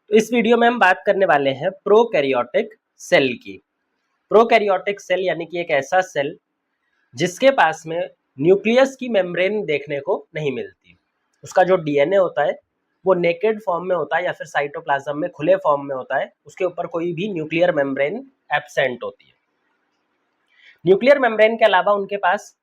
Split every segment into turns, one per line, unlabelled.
तो इस वीडियो में हम बात करने वाले हैं प्रोकैरियोटिक सेल की। प्रोकैरियोटिक सेल यानी कि एक ऐसा सेल जिसके पास में न्यूक्लियस की मेम्ब्रेन देखने को नहीं मिलती। उसका जो डीएनए होता है वो नेकेड फॉर्म में होता है या फिर साइटोप्लाज्म में खुले फॉर्म में होता है, उसके ऊपर कोई भी न्यूक्लियर मेम्ब्रेन एब्सेंट होती है। न्यूक्लियर मेम्ब्रेन के अलावा उनके पास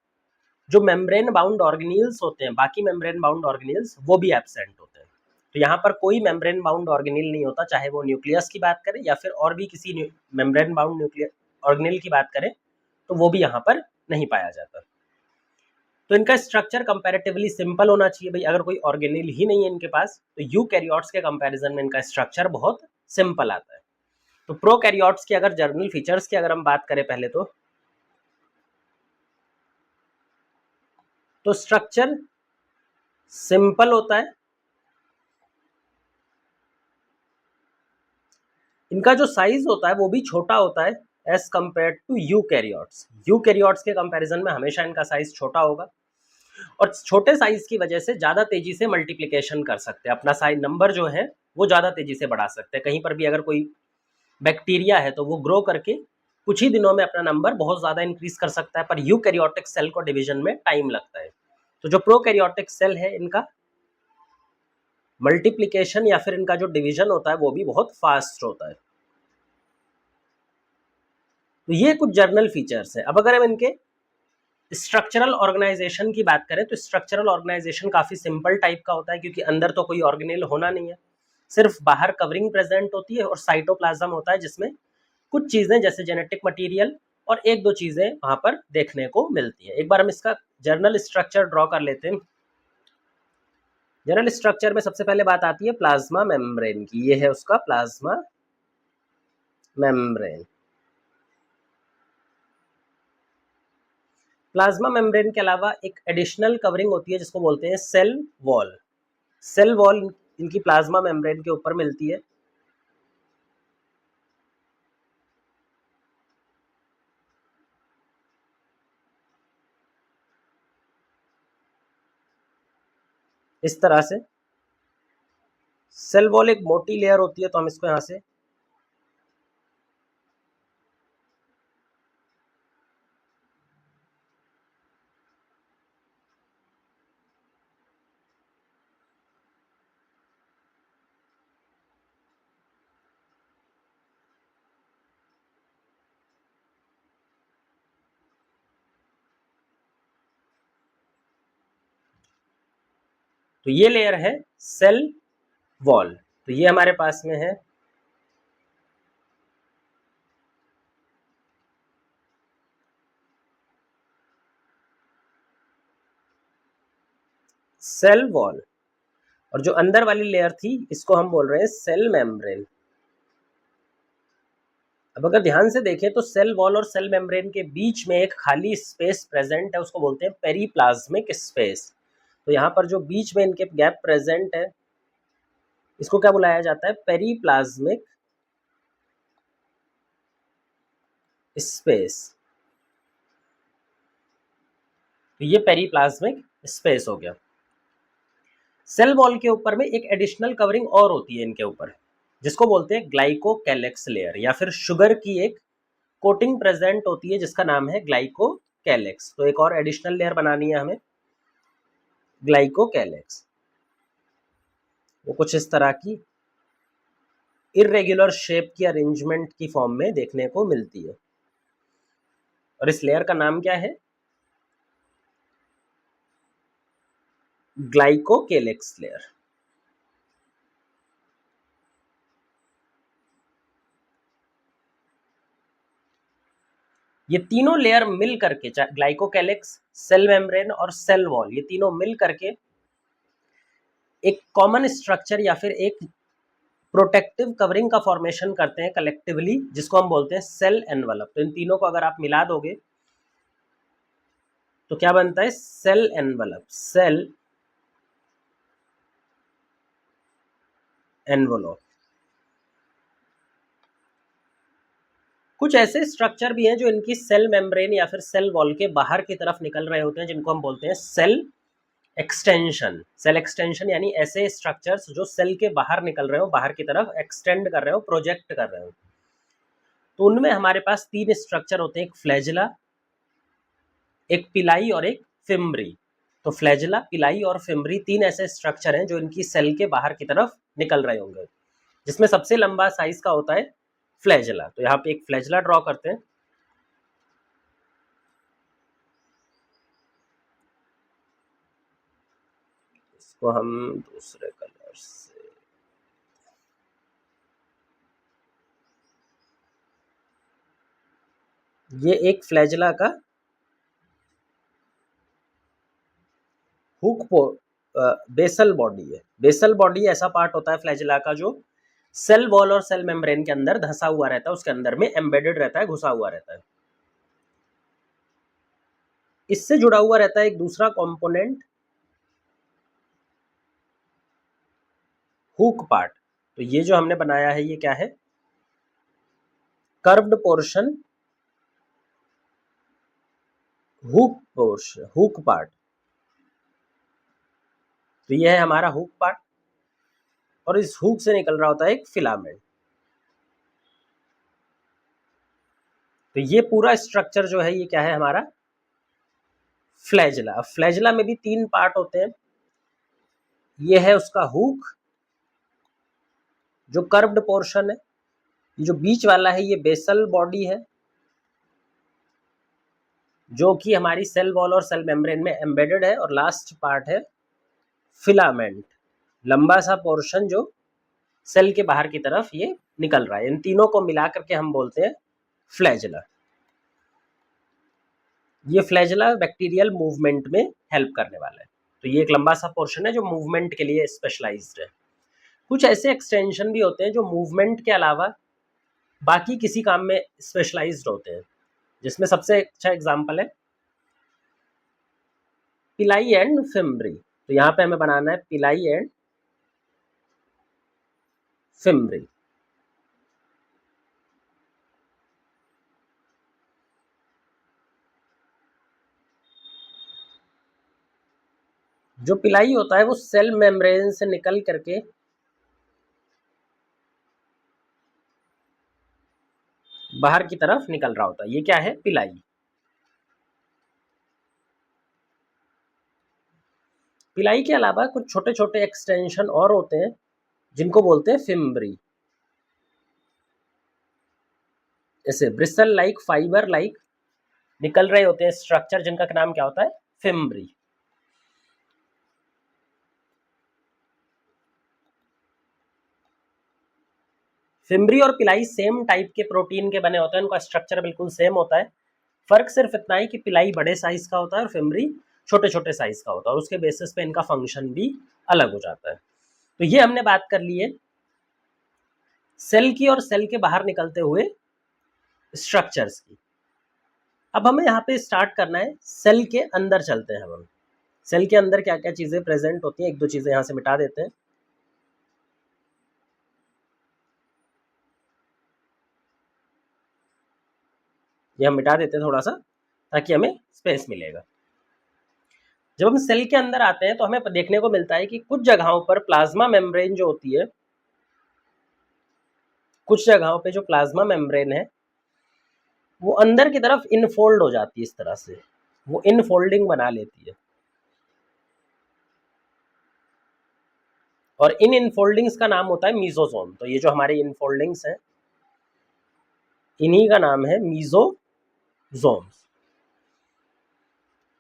जो मेम्ब्रेन बाउंड ऑर्गेनील्स होते हैं, बाकी मेम्ब्रेन बाउंड ऑर्गेनील्स वो भी एब्सेंट होते हैं। तो यहाँ पर कोई मेम्ब्रेन बाउंड ऑर्गेनील नहीं होता, चाहे वो न्यूक्लियस की बात करें या फिर और भी किसी मेम्ब्रेन बाउंड न्यूक्लियर ऑर्गेनील की बात करें तो वो भी यहाँ पर नहीं पाया जाता। तो इनका स्ट्रक्चर कंपैरेटिवली सिंपल होना चाहिए भाई। अगर कोई ऑर्गेनील ही नहीं है इनके पास तो यूकैरियोट्स के कंपैरिजन में इनका स्ट्रक्चर बहुत सिंपल आता है। तो प्रोकैरियोट्स की अगर जर्नल फीचर्स की अगर हम बात करें पहले तो स्ट्रक्चर सिंपल होता है। इनका जो साइज होता है वो भी छोटा होता है as compare to eukaryotes. Eukaryotes के कंपैरिजन में हमेशा इनका साइज छोटा होगा और छोटे साइज की वजह से ज़्यादा तेजी से मल्टीप्लिकेशन कर सकते हैं, अपना साइज नंबर जो है वो ज़्यादा तेजी से बढ़ा सकते हैं। कहीं पर भी अगर कोई बैक्टीरिया है तो वो ग्रो करके कुछ ही दिनों में अपना नंबर बहुत ज़्यादा इंक्रीज कर सकता है, पर यूकैरियोटिक सेल को डिवीजन में टाइम लगता है। तो जो प्रोकैरियोटिक सेल है इनका मल्टीप्लिकेशन या फिर इनका जो डिवीजन होता है वो भी बहुत फास्ट होता है। तो ये कुछ जर्नल फीचर्स है। अब अगर हम इनके स्ट्रक्चरल ऑर्गेनाइजेशन की बात करें तो स्ट्रक्चरल ऑर्गेनाइजेशन काफी सिंपल टाइप का होता है, क्योंकि अंदर तो कोई ऑर्गेनेल होना नहीं है, सिर्फ बाहर कवरिंग प्रेजेंट होती है और साइटोप्लाज्म होता है जिसमें कुछ चीजें जैसे जेनेटिक मटेरियल और एक दो चीजें वहां पर देखने को मिलती है। एक बार हम इसका जर्नल स्ट्रक्चर ड्रॉ कर लेते हैं। जर्नल स्ट्रक्चर में सबसे पहले बात आती है प्लाज्मा मेम्ब्रेन की। ये है उसका प्लाज्मा मेम्ब्रेन। प्लाज्मा मेम्ब्रेन के अलावा एक एडिशनल कवरिंग होती है जिसको बोलते हैं सेल वॉल। सेल वॉल इनकी प्लाज्मा मेम्ब्रेन के ऊपर मिलती है। इस तरह से सेल वॉल एक मोटी लेयर होती है, तो हम इसको यहां से तो ये लेयर है सेल वॉल। तो ये हमारे पास में है सेल वॉल, और जो अंदर वाली लेयर थी इसको हम बोल रहे हैं सेल मेम्ब्रेन। अब अगर ध्यान से देखें तो सेल वॉल और सेल मेम्ब्रेन के बीच में एक खाली स्पेस प्रेजेंट है, उसको बोलते हैं पेरीप्लाज्मिक स्पेस। तो यहाँ पर जो बीच में इनके गैप प्रेजेंट है इसको क्या बुलाया जाता है? Periplasmic space. तो ये पेरीप्लाज्मिक स्पेस हो गया। सेल वॉल के ऊपर में एक एडिशनल कवरिंग और होती है इनके ऊपर जिसको बोलते हैं ग्लाइकोकैलेक्स लेयर, या फिर शुगर की एक कोटिंग प्रेजेंट होती है जिसका नाम है ग्लाइकोकैलेक्स। तो एक और एडिशनल लेयर बनानी है हमें, ग्लाइकोकैलेक्स। वो कुछ इस तरह की इरेगुलर शेप की अरेंजमेंट की फॉर्म में देखने को मिलती है, और इस लेयर का नाम क्या है? Glycocalyx layer. ये तीनों लेयर मिल करके, ग्लाइकोकैलेक्स, सेल मेम्ब्रेन और सेल वॉल, ये तीनों मिल करके एक कॉमन स्ट्रक्चर या फिर एक प्रोटेक्टिव कवरिंग का फॉर्मेशन करते हैं कलेक्टिवली, जिसको हम बोलते हैं सेल एनवलप। तो इन तीनों को अगर आप मिला दोगे तो क्या बनता है? Cell envelope, cell envelope. कुछ ऐसे स्ट्रक्चर भी हैं जो इनकी सेल मेम्ब्रेन या फिर सेल वॉल के बाहर की तरफ निकल रहे होते हैं जिनको हम बोलते हैं सेल एक्सटेंशन, सेल एक्सटेंशन यानी ऐसे स्ट्रक्चर्स जो सेल के बाहर निकल रहे हो, बाहर की तरफ एक्सटेंड कर रहे हो, प्रोजेक्ट कर रहे हो। तो उनमें हमारे पास 3 स्ट्रक्चर होते हैं, एक फ्लैजिला, एक पिलाई और एक फिम्ब्री। तो फ्लैजिला, पिलाई और फिम्ब्री 3 ऐसे स्ट्रक्चर हैं जो इनकी सेल के बाहर की तरफ निकल रहे होंगे, जिसमें सबसे लंबा साइज का होता है फ्लैजिला। तो यहाँ पे एक फ्लैजिला ड्रॉ करते हैं। इसको हम दूसरे कलर से, ये एक फ्लैजिला का हुक बेसल बॉडी है। बेसल बॉडी ऐसा पार्ट होता है फ्लैजिला का जो सेल वॉल और सेल मेम्ब्रेन के अंदर धंसा हुआ रहता है, उसके अंदर में एम्बेडेड रहता है, घुसा हुआ रहता है। इससे जुड़ा हुआ रहता है एक दूसरा कंपोनेंट, हुक पार्ट। तो ये जो हमने बनाया है ये क्या है, curved portion, hook portion, hook part. तो ये है हमारा हुक पार्ट, और इस हुक से निकल रहा होता है एक फिलामेंट। तो ये पूरा स्ट्रक्चर जो है ये क्या है हमारा फ्लैजिला। फ्लैजिला में भी 3 पार्ट होते हैं। ये है उसका हुक जो कर्व्ड पोर्शन है, ये जो बीच वाला है ये बेसल बॉडी है जो कि हमारी सेल वॉल और सेल मेम्ब्रेन में एम्बेडेड है, और लास्ट पार्ट है फिलामेंट, लंबा सा पोर्शन जो सेल के बाहर की तरफ ये निकल रहा है। इन तीनों को मिला करके हम बोलते हैं फ्लैजिला। ये फ्लैजिला बैक्टीरियल मूवमेंट में हेल्प करने वाला है। तो ये एक लंबा सा पोर्शन है जो मूवमेंट के लिए स्पेशलाइज्ड है। कुछ ऐसे एक्सटेंशन भी होते हैं जो मूवमेंट के अलावा बाकी किसी काम में स्पेशलाइज्ड होते हैं, जिसमें सबसे अच्छा एग्जांपल है पिलाई एंड फिम्ब्री। तो यहाँ पे हमें बनाना है पिलाई एंड फिम्ब्री। जो पिलाई होता है वो सेल मेम्ब्रेन से निकल करके बाहर की तरफ निकल रहा होता है। ये क्या है, पिलाई। पिलाई के अलावा कुछ छोटे छोटे एक्सटेंशन और होते हैं जिनको बोलते हैं फिम्ब्री। ऐसे ब्रिसल लाइक, फाइबर लाइक निकल रहे होते हैं स्ट्रक्चर, जिनका नाम क्या होता है, फिम्ब्री। फिम्ब्री और पिलाई सेम टाइप के प्रोटीन के बने होते हैं, उनका स्ट्रक्चर बिल्कुल सेम होता है। फर्क सिर्फ इतना ही कि पिलाई बड़े साइज का होता है और फिम्ब्री छोटे छोटे साइज का होता है, और उसके बेसिस पे इनका फंक्शन भी अलग हो जाता है। तो ये हमने बात कर ली है सेल की और सेल के बाहर निकलते हुए स्ट्रक्चर्स की। अब हमें यहाँ पे स्टार्ट करना है, सेल के अंदर चलते हैं हम। सेल के अंदर क्या क्या चीजें प्रेजेंट होती हैं, एक दो चीजें यहाँ से मिटा देते हैं। ये हम मिटा देते हैं थोड़ा सा, ताकि हमें स्पेस मिलेगा। जब हम सेल के अंदर आते हैं तो हमें देखने को मिलता है कि कुछ जगहों पर प्लाज्मा मेम्ब्रेन जो होती है, कुछ जगहों पे जो प्लाज्मा मेम्ब्रेन है वो अंदर की तरफ इनफोल्ड हो जाती है, इस तरह से वो इनफोल्डिंग बना लेती है। और इन इनफोल्डिंग्स का नाम होता है मीजोसोम। तो ये जो हमारे इनफोल्डिंग्स हैं इन्हीं का नाम है मीजोसोम।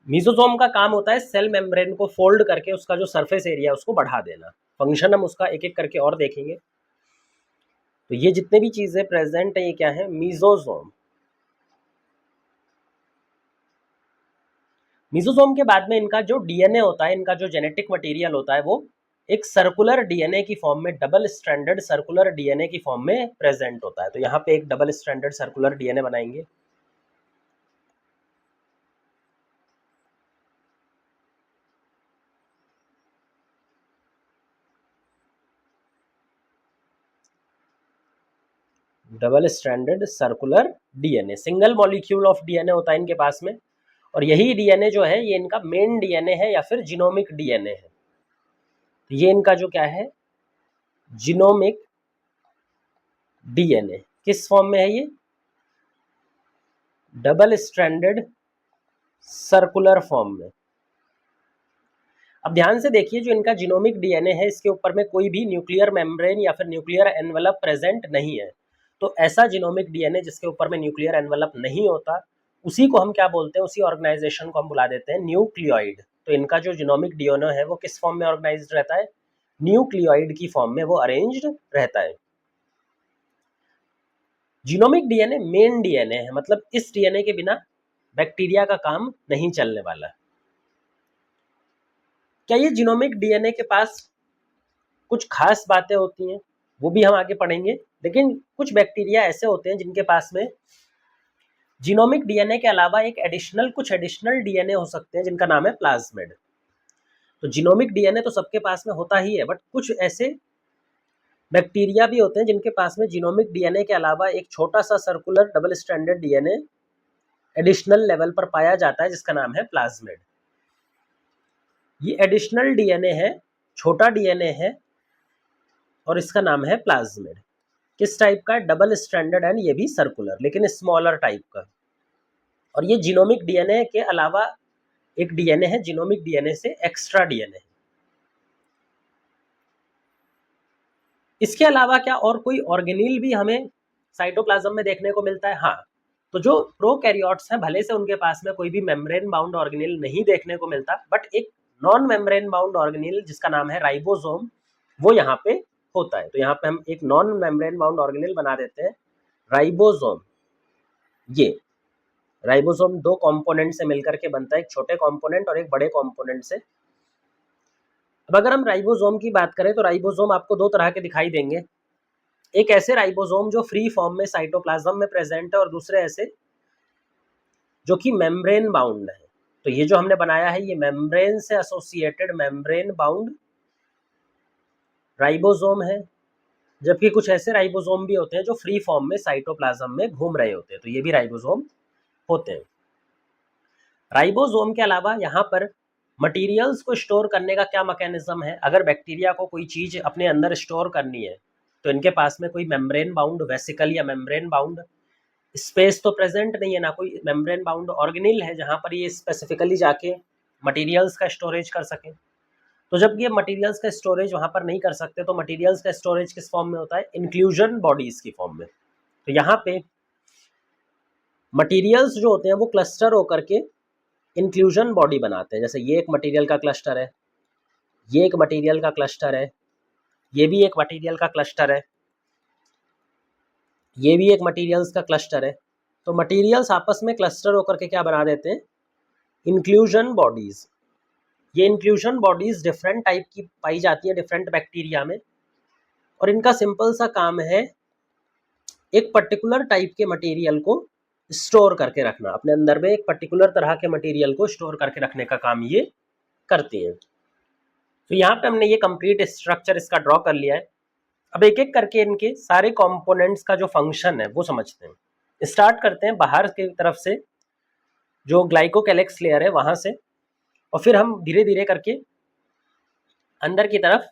मीजोसोम का काम होता है सेल मेम्ब्रेन को फोल्ड करके उसका जो सरफेस एरिया है उसको बढ़ा देना। फंक्शन हम उसका एक एक करके और देखेंगे। तो ये जितने भी चीजें प्रेजेंट है ये क्या है, मीजोसोम। मीजोसोम के बाद में इनका जो डीएनए होता है, इनका जो जेनेटिक मटेरियल होता है वो एक सर्कुलर डीएनए की फॉर्म में, डबल स्ट्रैंडेड सर्कुलर डीएनए की फॉर्म में प्रेजेंट होता है। तो यहाँ पे एक डबल स्ट्रैंडेड सर्कुलर डीएनए बनाएंगे। Double stranded circular DNA, single molecule of DNA होता है इनके पास में, और यही डीएनए जो है ये इनका मेन डीएनए है या फिर जीनोमिक डीएनए है। तो ये इनका जो क्या है, जीनोमिक डीएनए किस फॉर्म में है, ये डबल स्ट्रैंडेड सर्कुलर फॉर्म में। अब ध्यान से देखिए, जो इनका जीनोमिक डीएनए है इसके ऊपर में कोई भी न्यूक्लियर मेम्ब्रेन या फिर न्यूक्लियर एनवेलप प्रेजेंट नहीं है। तो ऐसा जीनोमिक डीएनए जिसके ऊपर में न्यूक्लियर एनवेलप नहीं होता, उसी को हम क्या बोलते हैं, उसी ऑर्गेनाइजेशन को हम बुला देते हैं न्यूक्लियोइड। तो इनका जो जीनोमिक डीएनए है वो किस फॉर्म में ऑर्गेनाइज्ड रहता है, न्यूक्लियोइड की फॉर्म में वो अरेंज्ड रहता है। जीनोमिक डीएनए मेन डीएनए है, मतलब इस डीएनए के बिना बैक्टीरिया का काम नहीं चलने वाला। क्या ये जीनोमिक डीएनए के पास कुछ खास बातें होती हैं, वो भी हम आगे पढ़ेंगे। लेकिन कुछ बैक्टीरिया ऐसे होते हैं जिनके पास में जीनोमिक डीएनए के अलावा कुछ एडिशनल डीएनए हो सकते हैं जिनका नाम है प्लाज्मिड। तो जीनोमिक डीएनए तो सबके पास में होता ही है, बट कुछ ऐसे बैक्टीरिया भी होते हैं जिनके पास में जीनोमिक डीएनए के अलावा एक छोटा सा circular double stranded DNA additional level पर पाया जाता है जिसका नाम है प्लाज्मिड। ये एडिशनल डीएनए है, छोटा डीएनए है और इसका नाम है प्लाज्मिड। किस टाइप का, डबल स्ट्रैंडेड एंड ये भी सर्कुलर लेकिन स्मॉलर टाइप का। और ये जीनोमिक डीएनए के अलावा एक डीएनए है, जीनोमिक डीएनए से एक्स्ट्रा डीएनए। इसके अलावा क्या और कोई ऑर्गेनील भी हमें साइटोप्लाज्म में देखने को मिलता है? हाँ, तो जो प्रोकैरियोट्स हैं भले से उनके पास में कोई भी मेम्ब्रेन बाउंड ऑर्गेनील नहीं देखने को मिलता, बट एक नॉन मेम्ब्रेन बाउंड ऑर्गेनील जिसका नाम है राइबोसोम, वो यहाँ पे होता है। तो यहाँ पे हम एक नॉन मेम्ब्रेन बाउंड ऑर्गेनील बना देते हैं राइबोसोम। ये राइबोसोम दो कंपोनेंट से मिलकर के बनता है, एक छोटे कंपोनेंट और एक बड़े कंपोनेंट से। अब अगर हम राइबोसोम की बात करें तो राइबोसोम आपको दो तरह के दिखाई देंगे। एक ऐसे राइबोसोम जो फ्री फॉर्म में साइटोप्लाज्म में प्रेजेंट है और दूसरे ऐसे जो कि मेम्ब्रेन बाउंड है। तो ये जो हमने बनाया है ये मेम्ब्रेन से एसोसिएटेड मेम्ब्रेन बाउंड राइबोसोम है, जबकि कुछ ऐसे राइबोसोम भी होते हैं जो फ्री फॉर्म में साइटोप्लाज्म में घूम रहे होते हैं, तो ये भी राइबोसोम होते हैं। राइबोसोम के अलावा यहाँ पर मटेरियल्स को स्टोर करने का क्या मैकेनिज्म है? अगर बैक्टीरिया को कोई चीज अपने अंदर स्टोर करनी है तो इनके पास में कोई मेम्ब्रेन बाउंड वेसिकल या मेम्ब्रेन बाउंड स्पेस तो प्रेजेंट नहीं है, ना कोई मेम्ब्रेन बाउंड ऑर्गेनील है जहाँ पर ये स्पेसिफिकली जाके मटेरियल्स का स्टोरेज कर सके। तो जब ये मटेरियल्स का स्टोरेज वहाँ पर नहीं कर सकते तो मटेरियल्स का स्टोरेज किस फॉर्म में होता है? इंक्लूजन बॉडीज की फॉर्म में। तो यहाँ पे मटेरियल्स जो होते हैं वो क्लस्टर होकर के इंक्लूजन बॉडी बनाते हैं। जैसे ये एक मटेरियल का क्लस्टर है, ये एक मटेरियल का क्लस्टर है, ये भी एक मटेरियल का क्लस्टर है, ये भी एक मटेरियल्स का क्लस्टर है। तो मटेरियल्स आपस में क्लस्टर होकर के क्या बना देते हैं? Inclusion bodies. ये इंक्लूजन बॉडीज डिफरेंट टाइप की पाई जाती है डिफरेंट बैक्टीरिया में, और इनका सिंपल सा काम है एक पर्टिकुलर टाइप के मटेरियल को स्टोर करके रखना। अपने अंदर में एक पर्टिकुलर तरह के मटेरियल को स्टोर करके रखने का काम ये करती हैं। तो यहाँ पे हमने ये कंप्लीट स्ट्रक्चर इसका ड्रॉ कर लिया है। अब एक एक करके इनके सारे कंपोनेंट्स का जो फंक्शन है वो समझते हैं। स्टार्ट करते हैं बाहर की तरफ से, जो ग्लाइकोकैलिक्स लेयर है वहां से, और फिर हम धीरे धीरे करके अंदर की तरफ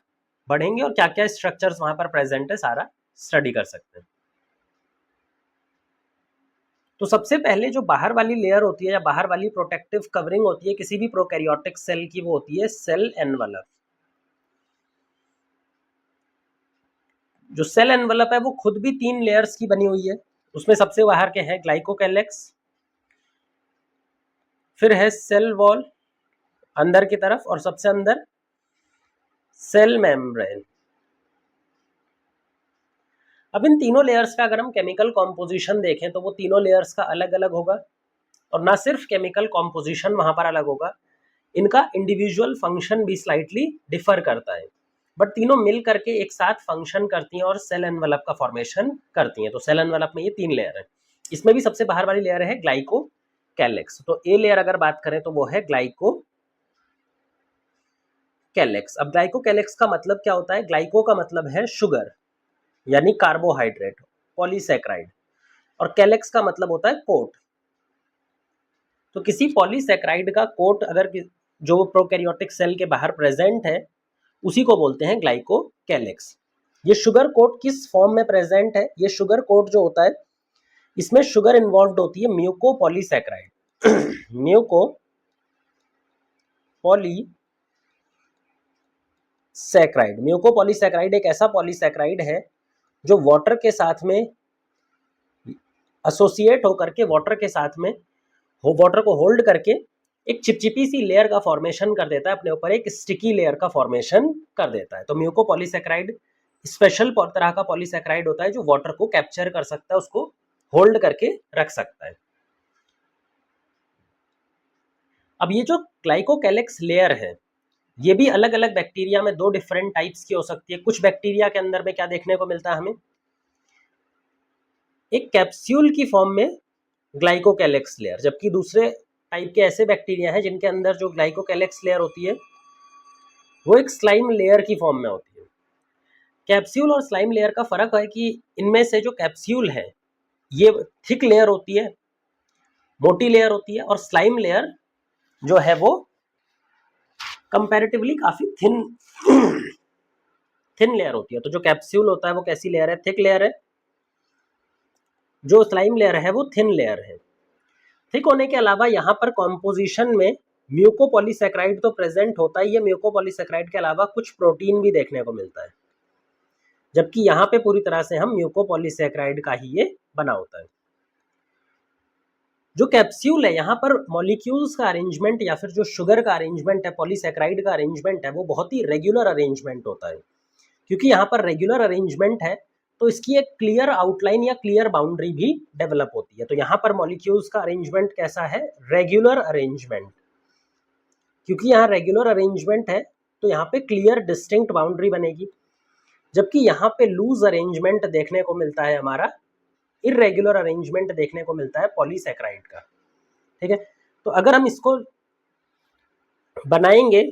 बढ़ेंगे और क्या क्या स्ट्रक्चर्स वहां पर प्रेजेंट है सारा स्टडी कर सकते हैं। तो सबसे पहले जो बाहर वाली लेयर होती है या बाहर वाली प्रोटेक्टिव कवरिंग होती है किसी भी प्रोकैरियोटिक सेल की, वो होती है सेल एनवलप। जो सेल एनवलप है वो खुद भी 3 लेयर्स की बनी हुई है। उसमें सबसे बाहर के हैं ग्लाइकोकैलिक्स, फिर है सेल वॉल अंदर की तरफ, और सबसे अंदर सेल मेम्ब्रेन। अब इन तीनों लेयर्स का अगर हम केमिकल कॉम्पोजिशन देखें तो वो तीनों लेयर्स का अलग अलग होगा, और ना सिर्फ केमिकल कॉम्पोजिशन वहां पर अलग होगा, इनका इंडिविजुअल फंक्शन भी स्लाइटली डिफर करता है, बट तीनों मिल करके एक साथ फंक्शन करती हैं और सेल एनवलप का फॉर्मेशन करती हैं। तो सेल एनवलप में ये 3 लेयर है। इसमें भी सबसे बाहर वाली लेयर है ग्लाइकोकैलिक्स। तो ए लेयर अगर बात करें तो वो है ग्लाइकोकैलिक्स। अब ग्लाइकोकैलिक्स का मतलब क्या होता है? ग्लाइको का मतलब है शुगर यानी कार्बोहाइड्रेट, पॉलीसैकेराइड, और कैलिक्स का मतलब होता है कोट। तो किसी पॉलीसैकेराइड का कोट अगर जो प्रोकैरियोटिक सेल के बाहर प्रेजेंट है उसी को बोलते हैं ग्लाइकोकैलिक्स। ये शुगर कोट किस फॉर्म में प्रेजेंट है? ये शुगर कोट जो होता है इसमें शुगर इन्वॉल्व होती है म्यूकोपॉलीसैकेराइड। म्यूकोपॉलीसैकेराइड एक ऐसा पॉलीसैकेराइड है जो वाटर के साथ में एसोसिएट होकर के वाटर को होल्ड करके एक चिपचिपी सी लेयर का फॉर्मेशन कर देता है, अपने ऊपर एक स्टिकी लेयर का फॉर्मेशन कर देता है। तो म्यूकोपॉलीसैकेराइड स्पेशल तरह का पॉलीसैकेराइड होता है जो वाटर को कैप्चर कर सकता है, उसको होल्ड करके रख सकता है। अब ये जो ग्लाइकोकैलिक्स लेयर है ये भी अलग अलग बैक्टीरिया में दो डिफरेंट टाइप्स की हो सकती है। कुछ बैक्टीरिया के अंदर में क्या देखने को मिलता है हमें, एक कैप्सूल की फॉर्म में ग्लाइकोकैलिक्स लेयर, जबकि दूसरे टाइप के ऐसे बैक्टीरिया हैं जिनके अंदर जो ग्लाइकोकैलिक्स लेयर होती है वो एक स्लाइम लेयर की फॉर्म में होती है। कैप्सूल और स्लाइम लेयर का फर्क है कि इनमें से जो कैप्सूल है ये थिक लेयर होती है, मोटी लेयर होती है, और स्लाइम लेयर जो है वो कंपैरेटिवली काफी थिन लेयर होती है। तो जो कैप्सूल होता है वो कैसी लेयर है? थिक लेयर है। जो स्लाइम लेयर है वो थिन लेयर है। थिक होने के अलावा यहाँ पर कॉम्पोजिशन में म्यूकोपॉलीसैकेराइड तो प्रेजेंट होता ही है, म्यूकोपॉलीसैकेराइड के अलावा कुछ प्रोटीन भी देखने को मिलता है, जबकि यहाँ पे पूरी तरह से हम म्यूकोपॉलीसैकेराइड का ही ये बना होता है। जो कैप्सूल है यहाँ पर मॉलिक्यूल्स का अरेंजमेंट या फिर जो शुगर का अरेंजमेंट है, पॉलीसैकेराइड का अरेंजमेंट है, वो बहुत ही रेगुलर अरेंजमेंट होता है। क्योंकि यहाँ पर रेगुलर अरेंजमेंट है तो इसकी एक क्लियर आउटलाइन या क्लियर बाउंड्री भी डेवलप होती है। तो यहाँ पर मॉलिक्यूल्स का अरेंजमेंट कैसा है? Regular arrangement. क्योंकि यहाँ रेगुलर अरेंजमेंट है तो यहाँ पे क्लियर डिस्टिंक्ट बाउंड्री बनेगी, जबकि यहाँ पे लूज अरेंजमेंट देखने को मिलता है, हमारा इरेगुलर अरेंजमेंट देखने को मिलता है पॉलीसैकेराइड का। ठीक है, तो अगर हम इसको बनाएंगे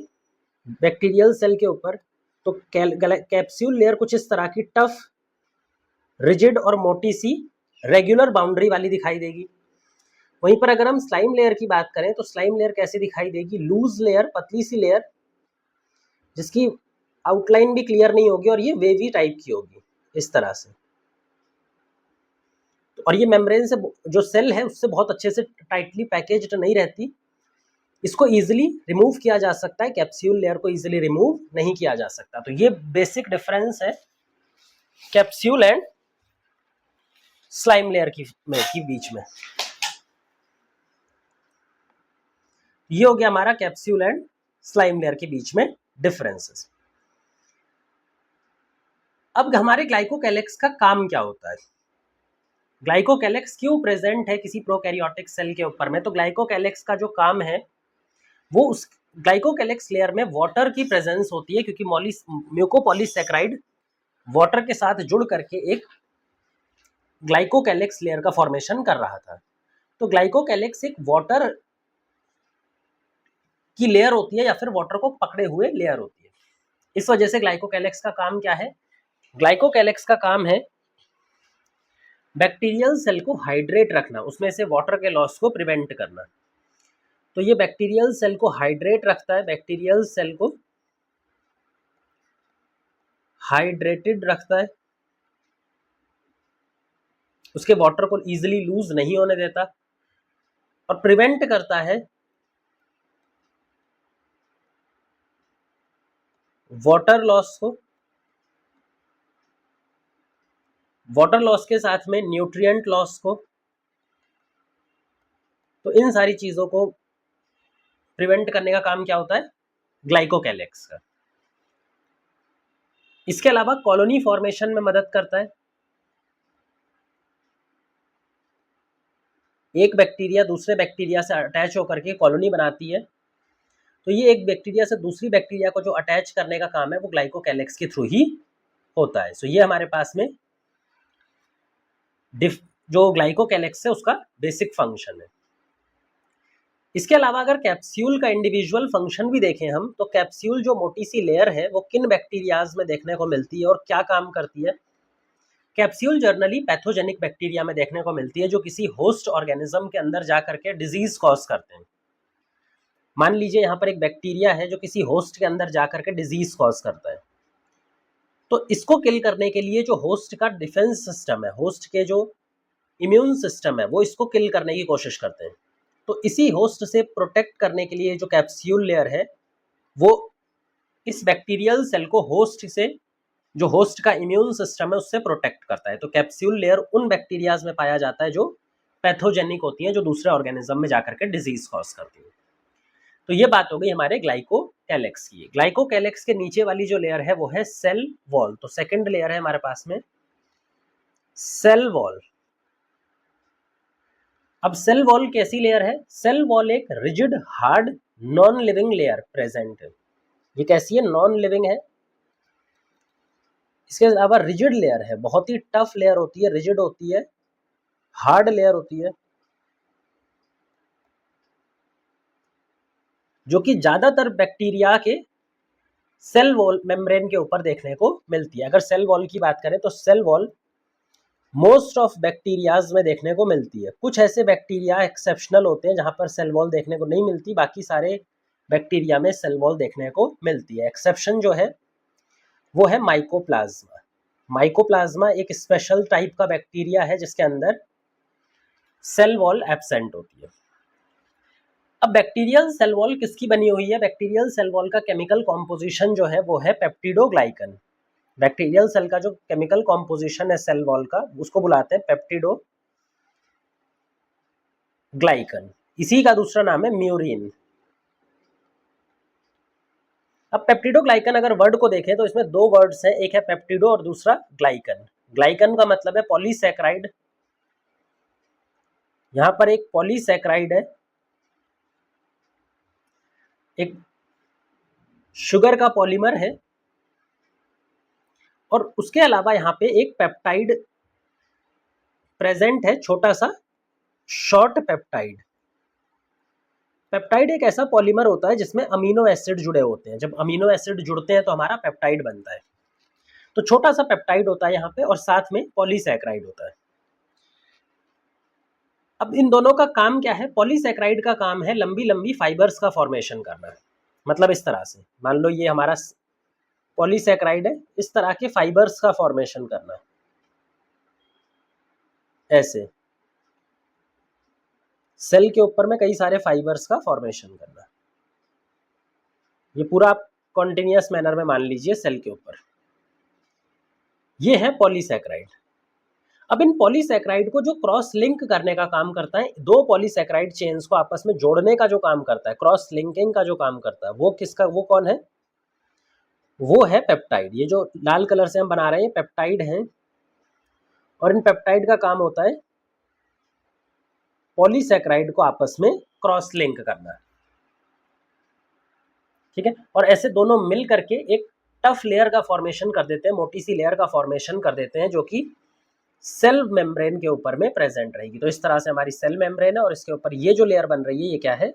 बैक्टीरियल सेल के ऊपर तो कैप्सूल लेयर कुछ इस तरह की टफ, रिजिड और मोटी सी रेगुलर बाउंड्री वाली दिखाई देगी। वहीं पर अगर हम स्लाइम लेयर की बात करें तो स्लाइम लेयर कैसी दिखाई देगी? लूज लेयर, पतली सी लेयर जिसकी आउटलाइन भी क्लियर नहीं होगी और ये वेवी टाइप की होगी इस तरह से। और ये मेम्ब्रेन से जो सेल है उससे बहुत अच्छे से टाइटली पैकेज्ड नहीं रहती, इसको इजीली रिमूव किया जा सकता है, कैप्सूल लेयर को इजीली रिमूव नहीं किया जा सकता। तो ये बेसिक डिफरेंस है कैप्सूल एंड स्लाइम लेयर की बीच में। ये हो गया हमारा कैप्सूल एंड स्लाइम लेयर के बीच में डिफरेंसेस। अब हमारे ग्लाइकोकैलिक्स का काम क्या होता है? ग्लाइकोकैलिक्स क्यों प्रेजेंट है किसी प्रोकैरियोटिक सेल के ऊपर में? तो ग्लाइकोकैलिक्स का जो काम है वो उस ग्लाइकोकैलिक्स लेयर में वाटर की प्रेजेंस होती है, क्योंकि म्यूकोपॉलीसैकेराइड वाटर के साथ जुड़ करके एक ग्लाइकोकैलिक्स लेयर का फॉर्मेशन कर रहा था। तो ग्लाइकोकैलिक्स एक वाटर की लेयर होती है या फिर वाटर को पकड़े हुए लेयर होती है। इस वजह से ग्लाइकोकैलिक्स का काम क्या है? ग्लाइकोकैलिक्स का काम है बैक्टीरियल सेल को हाइड्रेट रखना, उसमें से वाटर के लॉस को प्रिवेंट करना। तो ये बैक्टीरियल सेल को हाइड्रेट रखता है, बैक्टीरियल सेल को हाइड्रेटेड रखता है, उसके वाटर को इजीली लूज नहीं होने देता और प्रिवेंट करता है वाटर लॉस को। वाटर लॉस के साथ में न्यूट्रिएंट लॉस को। तो इन सारी चीजों को प्रिवेंट करने का काम क्या होता है? ग्लाइकोकैलिक्स का। इसके अलावा कॉलोनी फॉर्मेशन में मदद करता है। एक बैक्टीरिया दूसरे बैक्टीरिया से अटैच होकर के कॉलोनी बनाती है, तो ये एक बैक्टीरिया से दूसरी बैक्टीरिया को जो अटैच करने का काम है वो ग्लाइकोकैलिक्स के थ्रू ही होता है। सो ये हमारे पास में जो ग्लाइकोकैलिक्स है उसका बेसिक फंक्शन है। इसके अलावा अगर कैप्सूल का इंडिविजुअल फंक्शन भी देखें हम, तो कैप्सूल जो मोटी सी लेयर है वो किन बैक्टीरियाज में देखने को मिलती है और क्या काम करती है? कैप्सूल जर्नली पैथोजेनिक बैक्टीरिया में देखने को मिलती है जो किसी होस्ट ऑर्गेनिज्म के अंदर जा करके डिजीज कॉज करते हैं। मान लीजिए यहाँ पर एक बैक्टीरिया है जो किसी होस्ट के अंदर जा करके डिजीज कॉज करता है, तो इसको किल करने के लिए जो होस्ट का डिफेंस सिस्टम है, होस्ट के जो इम्यून सिस्टम है, वो इसको किल करने की कोशिश करते हैं। तो इसी होस्ट से प्रोटेक्ट करने के लिए जो कैप्सूल लेयर है वो इस बैक्टीरियल सेल को होस्ट से, जो होस्ट का इम्यून सिस्टम है, उससे प्रोटेक्ट करता है। तो कैप्सूल लेयर उन बैक्टीरियाज में पाया जाता है जो पैथोजेनिक होती हैं, जो दूसरे ऑर्गेनिज्म में जाकर के डिजीज कॉज करती है। तो ये बात हो गई हमारे ग्लाइकोकैलेक्स की। ग्लाइकोकैलेक्स के नीचे वाली जो लेयर है वो है सेल वॉल। तो सेकंड लेयर है हमारे पास में सेल वॉल। अब सेल वॉल कैसी लेयर है? सेल वॉल एक rigid hard non living layer present है। ये कैसी है? नॉन लिविंग है। इसके अलावा रिजिड लेयर है, बहुत ही टफ लेयर होती है, रिजिड होती है, हार्ड लेयर होती है, जो कि ज्यादातर बैक्टीरिया के सेल वॉल मेम्ब्रेन के ऊपर देखने को मिलती है। अगर सेल वॉल की बात करें तो cell wall most of bacterias में देखने को मिलती है। कुछ ऐसे बैक्टीरिया एक्सेप्शनल होते हैं जहां पर सेल वॉल देखने को नहीं मिलती, बाकी सारे बैक्टीरिया में सेल वॉल देखने को मिलती है। एक्सेप्शन जो है वो है माइकोप्लाज्मा। माइकोप्लाज्मा एक स्पेशल टाइप का बैक्टीरिया है जिसके अंदर सेल वॉल एब्सेंट होती है। अब बैक्टीरियल सेल वॉल किसकी बनी हुई है? बैक्टीरियल सेल वॉल का केमिकल कॉम्पोजिशन जो है वो है पेप्टिडोग्लाइकन। बैक्टीरियल सेल का जो केमिकल कॉम्पोजिशन है सेल वॉल का, उसको बुलाते हैं पेप्टिडोग्लाइकन। इसी का दूसरा नाम है म्यूरिन। अब पेप्टिडोग्लाइकन अगर वर्ड को देखें तो इसमें दो वर्ड्स हैं, एक है पेप्टिडो और दूसरा ग्लाइकन। ग्लाइकन का मतलब है पॉलीसैकेराइड। यहां पर एक पॉलीसैकेराइड है, एक शुगर का पॉलीमर है, और उसके अलावा यहाँ पे एक पेप्टाइड प्रेजेंट है, छोटा सा शॉर्ट पेप्टाइड। पेप्टाइड एक ऐसा पॉलीमर होता है जिसमें अमीनो एसिड जुड़े होते हैं। जब अमीनो एसिड जुड़ते हैं तो हमारा पेप्टाइड बनता है। तो छोटा सा पेप्टाइड होता है यहाँ पे, और साथ में पॉलीसैकेराइड होता है। अब इन दोनों का काम क्या है? पॉलीसैकेराइड का काम है लंबी लंबी फाइबर्स का फॉर्मेशन करना। मतलब इस तरह से मान लो ये हमारा पॉलीसैकेराइड है, इस तरह के फाइबर्स का फॉर्मेशन करना, ऐसे सेल के ऊपर में कई सारे फाइबर्स का फॉर्मेशन करना। ये पूरा आप कॉन्टिन्यूअस मैनर में मान लीजिए सेल के ऊपर। ये है पॉलीसैकेराइड। अब इन पॉलीसैकेराइड को जो क्रॉस लिंक करने का काम करता है, दो पॉलीसैकेराइड चेन्स को आपस में जोड़ने का जो काम करता है, क्रॉस लिंकिंग का जो काम करता है, वो किसका, वो कौन है? वो है पेप्टाइड। ये जो लाल कलर से हम बना रहे हैं पेप्टाइड हैं, और इन पेप्टाइड का काम होता है पॉलीसैकेराइड को आपस में क्रॉस लिंक करना। ठीक है, और ऐसे दोनों मिल करके एक टफ लेयर का फॉर्मेशन कर देते हैं, मोटी सी लेयर का फॉर्मेशन कर देते हैं, जो कि सेल मेम्ब्रेन के ऊपर में प्रेजेंट रहेगी। तो इस तरह से हमारी सेल मेम्ब्रेन है, और इसके ऊपर ये जो लेयर बन रही है ये क्या है?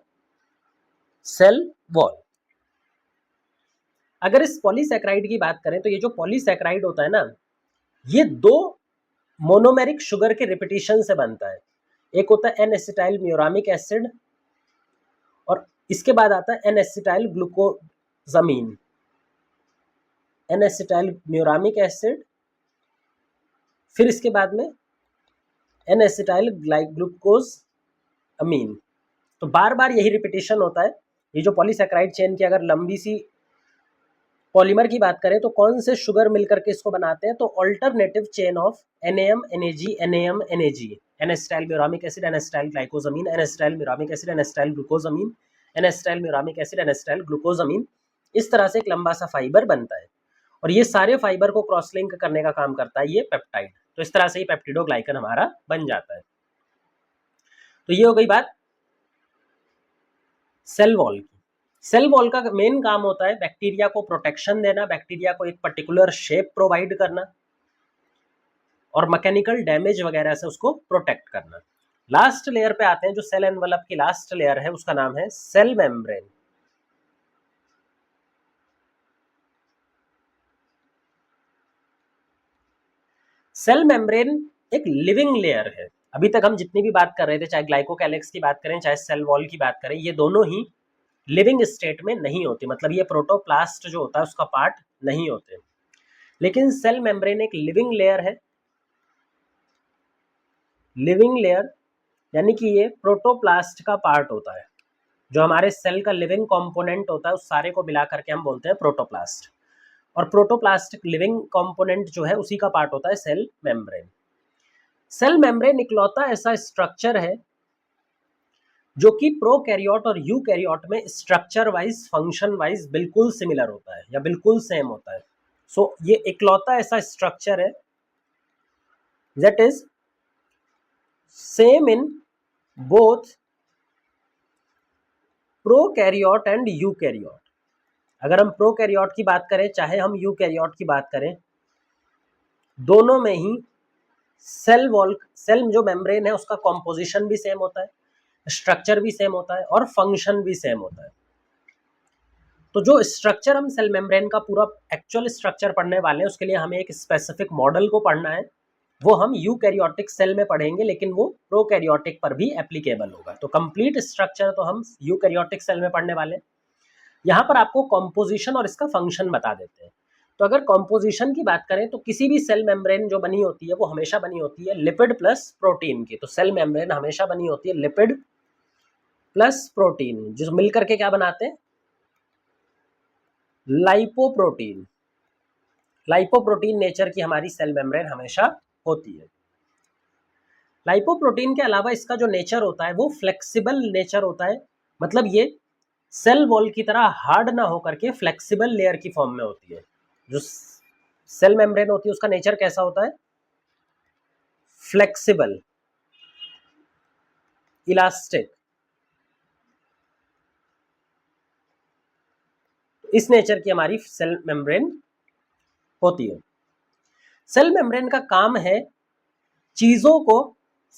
Cell wall. अगर इस पॉलीसैकेराइड की बात करें तो ये जो पॉलीसैकेराइड होता है ना, ये दो मोनोमेरिक शुगर के रिपीटिशन से बनता है। एक होता है एन एसिटाइल म्यूरामिक एसिड, और इसके बाद आता है N acetyl glucosamine. N acetyl muramic acid, फिर इसके बाद में एन एसिटाइल ग्लूकोज अमीन। तो बार बार यही रिपीटिशन होता है। ये जो पॉलीसैकेराइड चेन की अगर लंबी सी पॉलीमर की बात करें तो कौन से शुगर मिलकर के इसको बनाते हैं? तो alternative chain of NAM NAG NAM NAG, N acetyl muramic acid, N acetyl glycosamine, N acetyl muramic acid, N acetyl glucosamine, N acetyl muramic acid, N acetyl glucosamine. इस तरह से एक लंबा सा फाइबर बनता है, और ये सारे फाइबर को क्रॉस लिंक करने का काम करता है ये पेप्टाइड। तो इस तरह से ही पेप्टिडोग्लाइकन हमारा बन जाता है। तो ये हो गई बात सेल वॉल की। सेल वॉल का मेन काम होता है बैक्टीरिया को प्रोटेक्शन देना, बैक्टीरिया को एक पर्टिकुलर शेप प्रोवाइड करना, और मैकेनिकल डैमेज वगैरह से उसको प्रोटेक्ट करना। लास्ट लेयर पे आते हैं, जो सेल एनवलप की लास्ट लेयर है उसका नाम है सेल मेम्ब्रेन। सेल मेम्ब्रेन एक लिविंग लेयर है। अभी तक हम जितनी भी बात कर रहे थे, चाहे ग्लाइकोकैलिक्स की बात करें, चाहे सेल वॉल की बात करें, ये दोनों ही लिविंग स्टेट में नहीं होते, मतलब ये प्रोटोप्लास्ट जो होता है उसका पार्ट नहीं होते। लेकिन सेल मेम्ब्रेन एक लिविंग लेयर है। लिविंग लेयर यानी कि ये प्रोटोप्लास्ट का पार्ट होता है। जो हमारे सेल का लिविंग कंपोनेंट होता है उस सारे को मिला करके हम बोलते हैं प्रोटोप्लास्ट। और प्रोटोप्लास्ट लिविंग कंपोनेंट जो है उसी का पार्ट होता है सेल मेम्ब्रेन। सेल मेम्ब्रेन इकलौता ऐसा स्ट्रक्चर है जो कि प्रोकैरियोट और यूकैरियोट में स्ट्रक्चर वाइज, फंक्शन वाइज बिल्कुल सिमिलर होता है या बिल्कुल सेम होता है। सो ये इकलौता ऐसा स्ट्रक्चर है that is same in both prokaryote and eukaryote. अगर हम प्रोकैरियोट की बात करें चाहे हम यूकैरियोट की बात करें, दोनों में ही सेल वॉल, सेल जो मेम्ब्रेन है उसका कॉम्पोजिशन भी सेम होता है, स्ट्रक्चर भी सेम होता है और फंक्शन भी सेम होता है। तो जो स्ट्रक्चर हम सेल मेम्ब्रेन का पूरा एक्चुअल स्ट्रक्चर पढ़ने वाले हैं उसके लिए हमें एक स्पेसिफिक मॉडल को पढ़ना है। वो हम यूकैरियोटिक सेल में पढ़ेंगे, लेकिन वो प्रोकैरियोटिक पर भी एप्लीकेबल होगा। तो कंप्लीट स्ट्रक्चर तो हम यूकैरियोटिक सेल में पढ़ने वाले हैं। यहाँ पर आपको कॉम्पोजिशन और इसका फंक्शन बता देते हैं। तो अगर कॉम्पोजिशन की बात करें तो किसी भी सेल मेम्ब्रेन जो बनी होती है वो हमेशा बनी होती है लिपिड प्लस प्रोटीन की। तो सेल मेम्ब्रेन हमेशा बनी होती है लिपिड प्लस प्रोटीन, जो मिलकर के क्या बनाते हैं, लाइपोप्रोटीन। लाइपोप्रोटीन नेचर की हमारी सेल मेम्ब्रेन हमेशा होती है। लाइपोप्रोटीन के अलावा इसका जो नेचर होता है वो फ्लेक्सिबल नेचर होता है, मतलब ये सेल वॉल की तरह हार्ड ना होकर के फ्लेक्सिबल लेयर की फॉर्म में होती है। जो सेल मेम्ब्रेन होती है उसका नेचर कैसा होता है, फ्लेक्सिबल, इलास्टिक। इस नेचर की हमारी सेल मेम्ब्रेन होती है। सेल मेम्ब्रेन का काम है चीजों को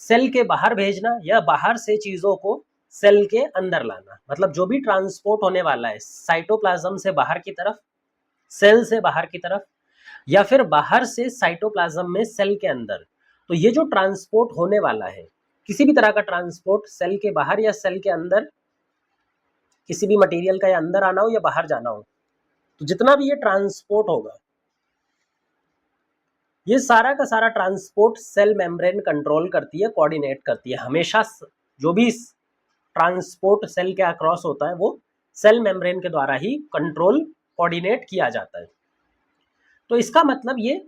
सेल के बाहर भेजना या बाहर से चीजों को सेल के अंदर लाना। मतलब जो भी ट्रांसपोर्ट होने वाला है साइटोप्लाज्म से बाहर की तरफ, सेल से बाहर की तरफ, या फिर बाहर से साइटोप्लाज्म में सेल के अंदर, तो ये जो ट्रांसपोर्ट होने वाला है, किसी भी तरह का ट्रांसपोर्ट सेल के बाहर या सेल के अंदर, किसी भी मटेरियल का या अंदर आना हो या बाहर जाना हो, तो जितना भी ये ट्रांसपोर्ट होगा, ये सारा का सारा ट्रांसपोर्ट सेल मेम्ब्रेन कंट्रोल करती है, कोऑर्डिनेट करती है। हमेशा जो भी ट्रांसपोर्ट सेल के अक्रॉस होता है वो सेल मेम्ब्रेन के द्वारा ही कंट्रोल, कोऑर्डिनेट किया जाता है। तो इसका मतलब ये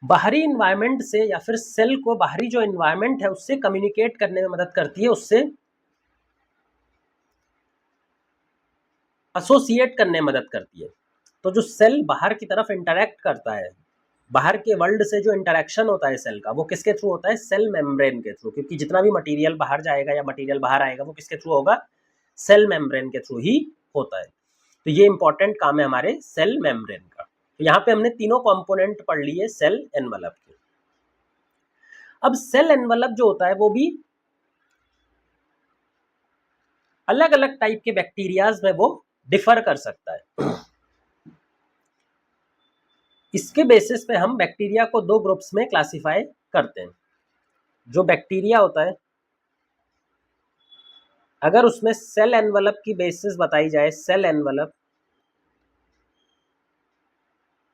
बाहरी इन्वायरमेंट से या फिर सेल को बाहरी जो इन्वायरमेंट है उससे कम्युनिकेट करने में मदद करती है, उससे एसोसिएट करने में मदद करती है। तो जो सेल बाहर की तरफ इंटरेक्ट करता है, बाहर के वर्ल्ड से जो इंटरेक्शन होता है सेल का, वो किसके थ्रू होता है, सेल मेम्ब्रेन के थ्रू। क्योंकि जितना भी मटेरियल बाहर जाएगा या मटेरियल बाहर आएगा वो किसके थ्रू होगा, सेल मेम्ब्रेन के थ्रू ही होता है। तो ये इंपॉर्टेंट काम है हमारे सेल मेम्ब्रेन का। तो यहाँ पे हमने तीनों कंपोनेंट पढ़ लिए सेल एनवलप के। अब सेल एनवलप जो होता है वो भी अलग अलग टाइप के बैक्टीरियाज में वो डिफर कर सकता है। इसके बेसिस पे हम बैक्टीरिया को दो ग्रुप्स में क्लासिफाई करते हैं। जो बैक्टीरिया होता है, अगर उसमें सेल एनवलप की बेसिस बताई जाए, सेल एनवलप,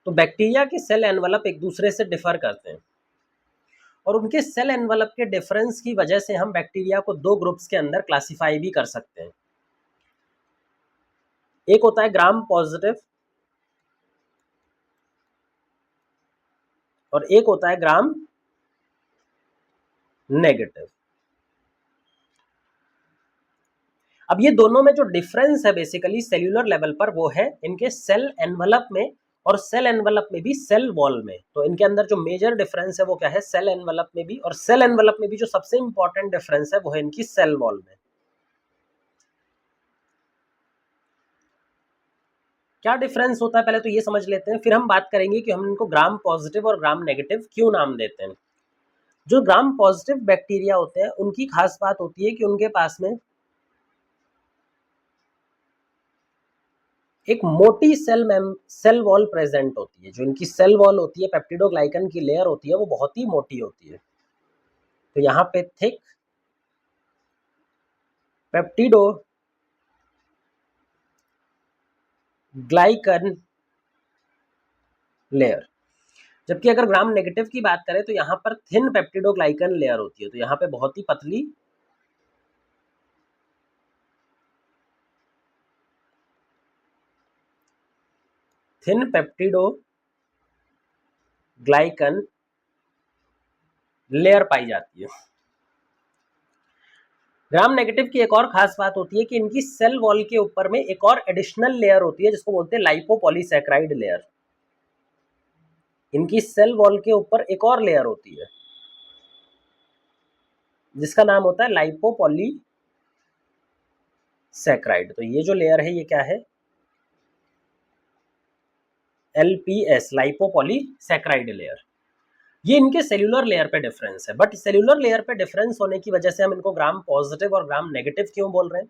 तो बैक्टीरिया के सेल एनवलप एक दूसरे से डिफर करते हैं और उनके सेल एनवलप के डिफरेंस की वजह से हम बैक्टीरिया को दो ग्रुप्स के अंदर क्लासिफाई भी कर सकते हैं। एक होता है ग्राम पॉजिटिव और एक होता है ग्राम नेगेटिव। अब ये दोनों में जो डिफरेंस है बेसिकली सेल्यूलर लेवल पर, वो है इनके सेल एनवलप में और सेल एनवलप में भी, सेल वॉल में। तो इनके अंदर जो मेजर डिफरेंस है वो क्या है, सेल एनवलप में भी, और सेल एनवलप में भी जो सबसे इंपॉर्टेंट डिफरेंस है वो है इनकी सेल वॉल में। क्या डिफरेंस होता है पहले तो ये समझ लेते हैं, फिर हम बात करेंगे कि हम इनको ग्राम पॉजिटिव और ग्राम नेगेटिव क्यों नाम देते हैं। जो ग्राम पॉजिटिव बैक्टीरिया होते हैं उनकी खास बात होती है कि उनके पास में एक मोटी सेल वॉल प्रेजेंट होती है। जो इनकी सेल वॉल होती है, पेप्टिडोग्लाइकन की लेयर होती है, वो बहुत ही मोटी होती है। तो यहाँ पे थिक पेप्टिडोग्लाइकन लेयर। जबकि अगर ग्राम नेगेटिव की बात करें तो यहाँ पर थिन पेप्टिडोग्लाइकन लेयर होती है। तो यहाँ पे बहुत ही पतली थिन पेप्टिडोग्लाइकन लेयर पाई जाती है। ग्राम नेगेटिव की एक और खास बात होती है कि इनकी सेल वॉल के ऊपर में एक और एडिशनल लेयर होती है जिसको बोलते हैं लाइपोपॉलीसैकेराइड लेयर। इनकी सेल वॉल के ऊपर एक और लेयर होती है जिसका नाम होता है लाइपोपॉलीसैकेराइड। तो ये जो लेयर है ये क्या है? LPS, lipopolysaccharide layer. ये इनके सेल्यूलर लेयर पे डिफरेंस है। बट सेल्यूलर लेयर पे डिफरेंस होने की वजह से हम इनको ग्राम पॉजिटिव और ग्राम नेगेटिव क्यों बोल रहे हैं?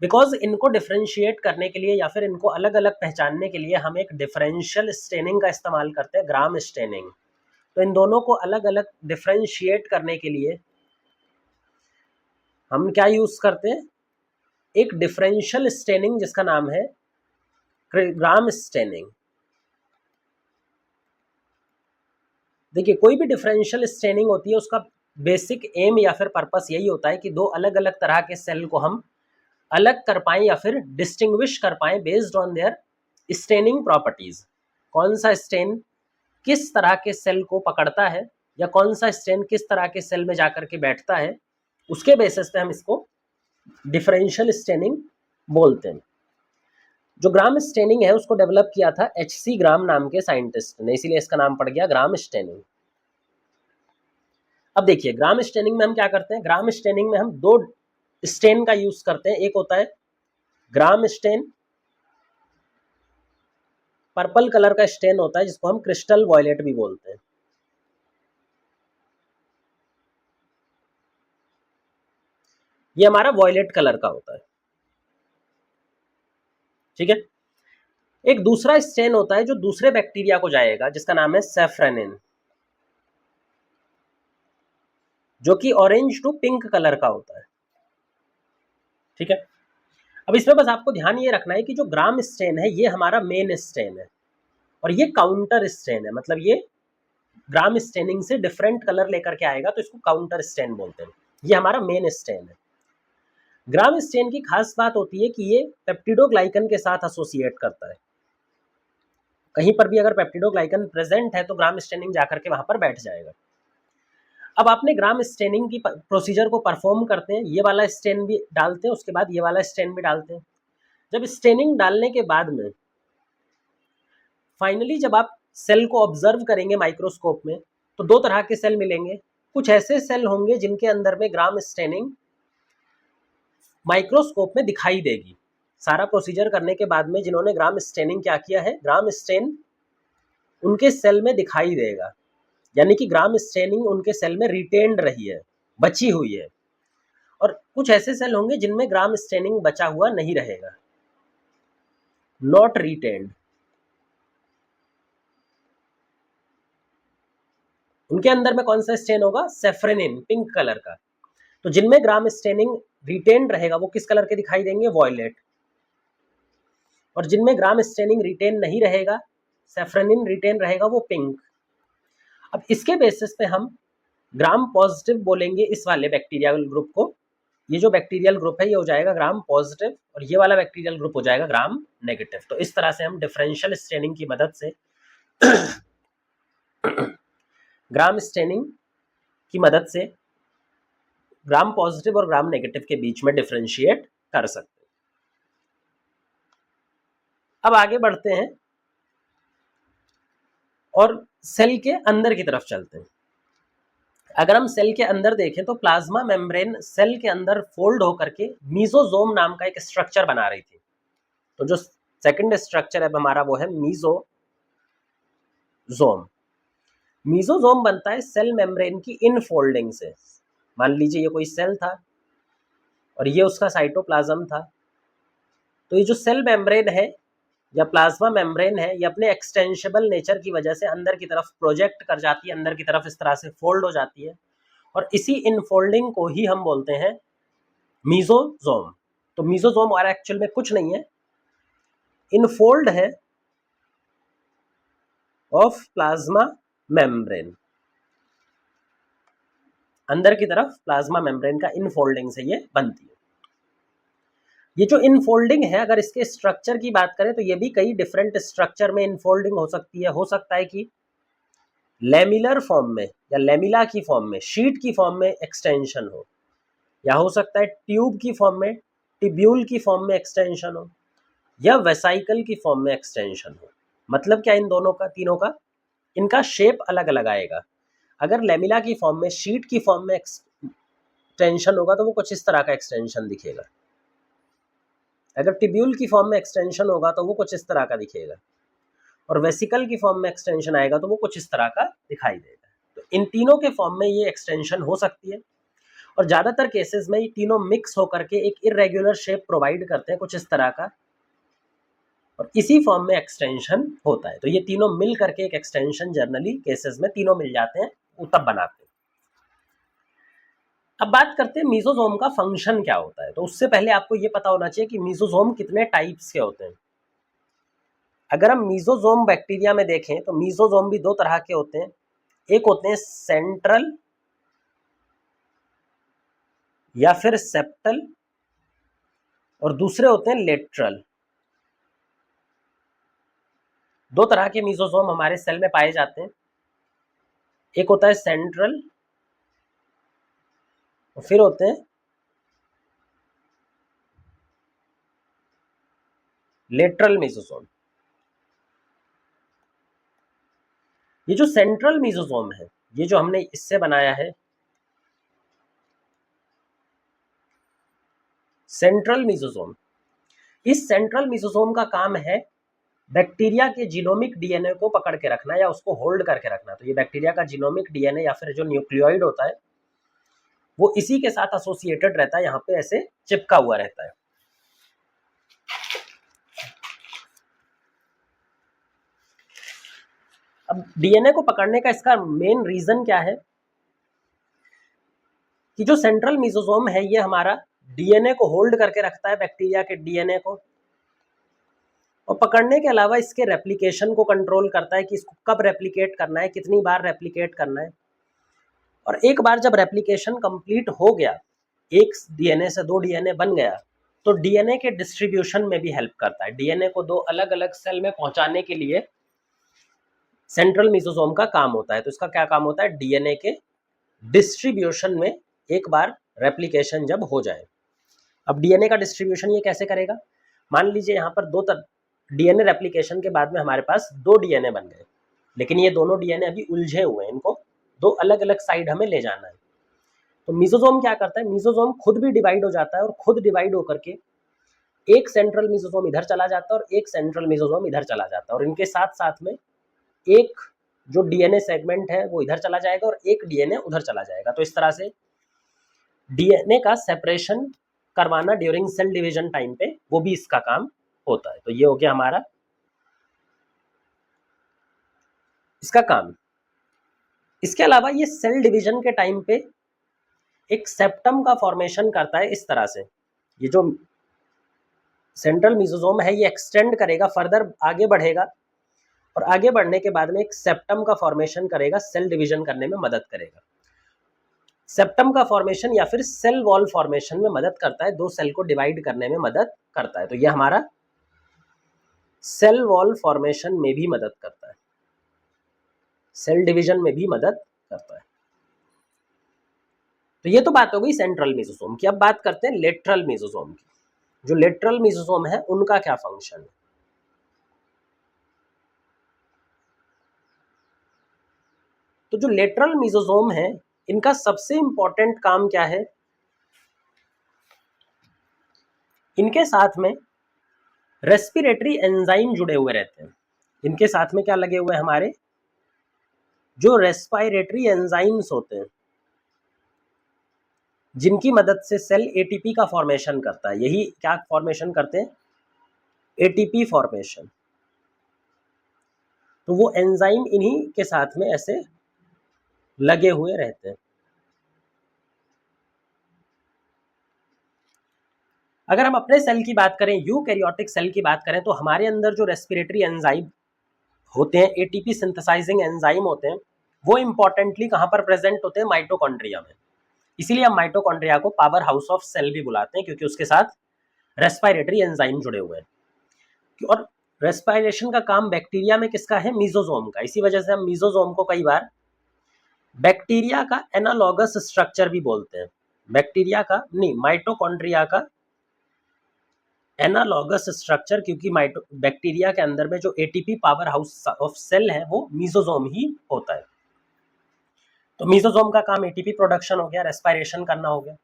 बिकॉज इनको डिफरेंशिएट करने के लिए या फिर इनको अलग अलग पहचानने के लिए हम एक डिफरेंशियल स्टेनिंग का इस्तेमाल करते हैं, ग्राम स्टेनिंग। तो इन दोनों को अलग अलग डिफरेंशिएट करने के लिए हम क्या यूज करते हैं? एक डिफरेंशियल स्टेनिंग जिसका नाम है ग्राम स्टेनिंग। देखिए, कोई भी डिफरेंशियल स्टेनिंग होती है उसका बेसिक एम या फिर पर्पस यही होता है कि दो अलग अलग तरह के सेल को हम अलग कर पाएं या फिर डिस्टिंग्विश कर पाएं based on their staining properties. कौन सा स्टेन किस तरह के सेल को पकड़ता है या कौन सा स्टेन किस तरह के सेल में जाकर के बैठता है, उसके बेसिस पे हम इसको डिफरेंशियल स्टेनिंग बोलते हैं। जो ग्राम स्टेनिंग है उसको डेवलप किया था HC ग्राम नाम के साइंटिस्ट ने, इसीलिए इसका नाम पड़ गया ग्राम स्टेनिंग। अब देखिए, ग्राम स्टेनिंग में हम क्या करते हैं? ग्राम स्टेनिंग में हम दो स्टेन का यूज करते हैं। एक होता है ग्राम स्टेन, पर्पल कलर का स्टेन होता है जिसको हम क्रिस्टल वॉयलेट भी बोलते हैं। ये हमारा वॉयलेट कलर का होता है, ठीक है। एक दूसरा स्टेन होता है जो दूसरे बैक्टीरिया को जाएगा जिसका नाम है सैफ्रेनिन, जो कि ऑरेंज टू पिंक कलर का होता है, ठीक है। अब इसमें बस आपको ध्यान ये रखना है कि जो ग्राम स्टेन है ये हमारा मेन स्टेन है और ये काउंटर स्टेन है। मतलब ये ग्राम स्टेनिंग से डिफरेंट कलर लेकर के आएगा तो इसको काउंटर स्टेन बोलते हैं। ये हमारा मेन स्टेन है। ग्राम स्टेन की खास बात होती है कि ये पेप्टिडोग्लाइकन के साथ एसोसिएट करता है। कहीं पर भी अगर पेप्टिडोग्लाइकन प्रेजेंट है तो ग्राम स्टेनिंग जाकर के वहां पर बैठ जाएगा। अब आपने ग्राम स्टेनिंग की प्रोसीजर को परफॉर्म करते हैं, ये वाला स्टेन भी डालते हैं, उसके बाद ये वाला स्टेन भी डालते हैं। जब स्टेनिंग डालने के बाद में फाइनली जब आप सेल को ऑब्जर्व करेंगे माइक्रोस्कोप में तो दो तरह के सेल मिलेंगे। कुछ ऐसे सेल होंगे जिनके अंदर में ग्राम स्टेनिंग माइक्रोस्कोप में दिखाई देगी। सारा प्रोसीजर करने के बाद में जिन्होंने ग्राम स्टेनिंग क्या किया है, ग्राम स्टेन उनके सेल में दिखाई देगा, यानी कि ग्राम स्टेनिंग उनके सेल में रिटेन्ड रही है, बची हुई है। और कुछ ऐसे सेल होंगे जिनमें ग्राम स्टेनिंग बचा हुआ नहीं रहेगा, नॉट रिटेन्ड। उनके अंदर में कौन सा स्टेन होगा? सैफ्रेनिन, पिंक कलर का। तो जिनमें ग्राम स्टेनिंग रिटेन्ड रहेगा वो किस कलर के दिखाई देंगे? वॉयलेट। और जिनमें ग्राम स्टेनिंग रिटेन नहीं रहेगा, सैफ्रेनिन रिटेन रहेगा, वो पिंक। अब इसके बेसिस पे हम ग्राम पॉजिटिव बोलेंगे इस वाले बैक्टीरियल ग्रुप को। ये जो बैक्टीरियल ग्रुप है ये हो जाएगा ग्राम पॉजिटिव और ये वाला बैक्टीरियल ग्रुप हो जाएगा ग्राम नेगेटिव। तो इस तरह से हम डिफरेंशियल स्टेनिंग की मदद से ग्राम स्टेनिंग की मदद से ग्राम पॉजिटिव और ग्राम नेगेटिव के बीच में डिफरेंशिएट कर सकते हैं। अब आगे बढ़ते हैं और सेल के अंदर की तरफ चलते हैं। अगर हम सेल के अंदर देखें तो प्लाज्मा मेम्ब्रेन सेल के अंदर फोल्ड होकर के मीजोजोम नाम का एक स्ट्रक्चर बना रही थी। तो जो सेकंड स्ट्रक्चर है हमारा वो है मीजोजोम। मीजोजोम बनता है सेल मेम्ब्रेन की इनफोल्डिंग से। मान लीजिए ये कोई सेल था और ये उसका साइटोप्लाज्म था। तो ये जो सेल मेम्ब्रेन है या प्लाज्मा मेम्ब्रेन है, ये अपने एक्सटेंशेबल नेचर की वजह से अंदर की तरफ प्रोजेक्ट कर जाती है, अंदर की तरफ इस तरह से फोल्ड हो जाती है, और इसी इनफोल्डिंग को ही हम बोलते हैं मीजोजोम। तो मीजोजोम और एक्चुअल में कुछ नहीं है, इनफोल्ड है ऑफ प्लाज्मा मेम्ब्रेन, अंदर की तरफ प्लाज्मा मेम्ब्रेन का इनफोल्डिंग से ये बनती है। ये जो इनफोल्डिंग है, अगर इसके स्ट्रक्चर की बात करें तो ये भी कई डिफरेंट स्ट्रक्चर में इनफोल्डिंग हो सकती है। हो सकता है कि लेमिलर फॉर्म में या लेमिला की फॉर्म में, शीट की फॉर्म में एक्सटेंशन हो, या हो सकता है ट्यूब की फॉर्म में, टिब्यूल की फॉर्म में एक्सटेंशन हो, या वेसाइकल की फॉर्म में एक्सटेंशन हो। मतलब क्या इन दोनों का, तीनों का, इनका शेप अलग अलग आएगा। अगर लेमिला की फॉर्म में, शीट की फॉर्म में एक्सटेंशन होगा तो वो कुछ इस तरह का एक्सटेंशन दिखेगा। अगर टिब्यूल की फॉर्म में एक्सटेंशन होगा तो वो कुछ इस तरह का दिखेगा, और वेसिकल की फॉर्म में एक्सटेंशन आएगा तो वो कुछ इस तरह का दिखाई देगा। तो इन तीनों के फॉर्म में ये एक्सटेंशन हो सकती है, और ज़्यादातर केसेस में ये तीनों मिक्स होकर के एक इरेगुलर शेप प्रोवाइड करते हैं कुछ इस तरह का, और इसी फॉर्म में एक्सटेंशन होता है। तो ये तीनों मिल करके एक एक्सटेंशन जनरली केसेस में तीनों मिल जाते हैं, वो तब बनाते हैं। अब बात करते हैं मीजोजोम का फंक्शन क्या होता है। तो उससे पहले आपको ये पता होना चाहिए कि मीजोजोम कितने टाइप्स के होते हैं। अगर हम मीजोजोम बैक्टीरिया में देखें तो मीजोजोम भी दो तरह के होते हैं। एक होते हैं सेंट्रल या फिर सेप्टल, और दूसरे होते हैं लेटरल। दो तरह के मीजोजोम हमारे सेल में पाए जाते हैं। एक होता है सेंट्रल, और फिर होते हैं लेटरल मीजोजोम। ये जो सेंट्रल मीजोजोम है, ये जो हमने इससे बनाया है सेंट्रल मीजोजोम, इस सेंट्रल मीजोजोम का काम है बैक्टीरिया के जीनोमिक डीएनए को पकड़ के रखना या उसको होल्ड करके रखना। तो ये बैक्टीरिया का जीनोमिक डीएनए या फिर जो न्यूक्लियोइड होता है वो इसी के साथ एसोसिएटेड रहता है, यहाँ पे ऐसे चिपका हुआ रहता है। अब डीएनए को पकड़ने का इसका मेन रीजन क्या है कि जो सेंट्रल मीजोजोम है ये हमारा डीएनए को होल्ड करके रखता है, बैक्टीरिया के डीएनए को, और पकड़ने के अलावा इसके रेप्लिकेशन को कंट्रोल करता है कि इसको कब रेप्लिकेट करना है, कितनी बार रेप्लिकेट करना है। और एक बार जब रेप्लिकेशन कंप्लीट हो गया, एक डीएनए से दो डीएनए बन गया, तो डीएनए के डिस्ट्रीब्यूशन में भी हेल्प करता है। डीएनए को दो अलग अलग सेल में पहुंचाने के लिए सेंट्रल मीजोजोम का काम होता है। तो इसका क्या काम होता है, डीएनए के डिस्ट्रीब्यूशन में एक बार रेप्लिकेशन जब हो जाए। अब डीएनए का डिस्ट्रीब्यूशन ये कैसे करेगा, मान लीजिए यहाँ पर दो डीएनए रेप्लिकेशन के बाद में हमारे पास दो डीएनए बन गए, लेकिन ये दोनों डीएनए अभी उलझे हुए हैं, इनको दो अलग अलग साइड हमें ले जाना है। तो मीजोजोम क्या करता है, मीजोजोम खुद भी डिवाइड हो जाता है, और खुद डिवाइड होकर के एक सेंट्रल मीजोजोम इधर चला जाता है और एक सेंट्रल मीजोजोम इधर चला जाता है, और इनके साथ साथ में एक जो डीएनए सेगमेंट है वो इधर चला जाएगा और एक डीएनए उधर चला जाएगा। तो इस तरह से डीएनए का सेपरेशन करवाना ड्यूरिंग सेल डिवीजन टाइम पे, वो भी इसका काम होता है। तो ये हो गया हमारा इसका काम। इसके अलावा ये सेल डिवीजन के टाइम पे एक सेप्टम का फॉर्मेशन करता है इस तरह से। ये जो सेंट्रल मीजोजोम है ये एक्सटेंड करेगा, फर्दर आगे बढ़ेगा, और आगे बढ़ने के बाद में एक सेप्टम का फॉर्मेशन करेगा, सेल डिवीजन करने में मदद करेगा। सेप्टम का फॉर्मेशन या फिर सेल वॉल फॉर्मेशन में मदद करता है, दो सेल को डिवाइड करने में मदद करता है। तो ये हमारा सेल वॉल फॉर्मेशन में भी मदद करता है, सेल डिवीजन में भी मदद करता है। तो ये तो बात हो गई सेंट्रल मीजोजोम की। अब बात करते हैं लेटरल मीजोजोम की। जो लेटरल मीजोजोम है उनका क्या फंक्शन है। तो जो लेटरल मीजोजोम है इनका सबसे इंपॉर्टेंट काम क्या है, इनके साथ में रेस्पिरेटरी एंजाइम जुड़े हुए रहते हैं। इनके साथ में क्या लगे हुए हैं, हमारे जो रेस्पिरेटरी एंजाइम्स होते हैं, जिनकी मदद से सेल एटीपी का फॉर्मेशन करता है। यही क्या फॉर्मेशन करते हैं, एटीपी फॉर्मेशन। तो वो एंजाइम इन्हीं के साथ में ऐसे लगे हुए रहते हैं। अगर हम अपने सेल की बात करें, यूकैरियोटिक सेल की बात करें, तो हमारे अंदर जो रेस्पिरेटरी एंजाइम होते हैं, एटीपी सिंथेसाइजिंग एंजाइम होते हैं, वो इंपॉर्टेंटली कहाँ पर प्रेजेंट होते हैं? माइटोकॉन्ड्रिया में। इसीलिए हम माइटोकॉन्ड्रिया को पावर हाउस ऑफ सेल भी बुलाते हैं, क्योंकि उसके साथ रेस्पिरेटरी एंजाइम जुड़े हुए हैं। और रेस्पिरेशन का काम बैक्टीरिया में किसका है? मीजोजोम का। इसी वजह से हम मीजोजोम को कई बार बैक्टीरिया का एनालॉगस स्ट्रक्चर भी बोलते हैं। बैक्टीरिया का नहीं, माइटोकॉन्ड्रिया का एनालॉगस स्ट्रक्चर, क्योंकि बैक्टीरिया के अंदर में जो ATP power house of cell है वो मीजोजोम ही होता है। तो मीजोजोम का काम एटीपी प्रोडक्शन हो गया, रेस्पिरेशन करना हो गया।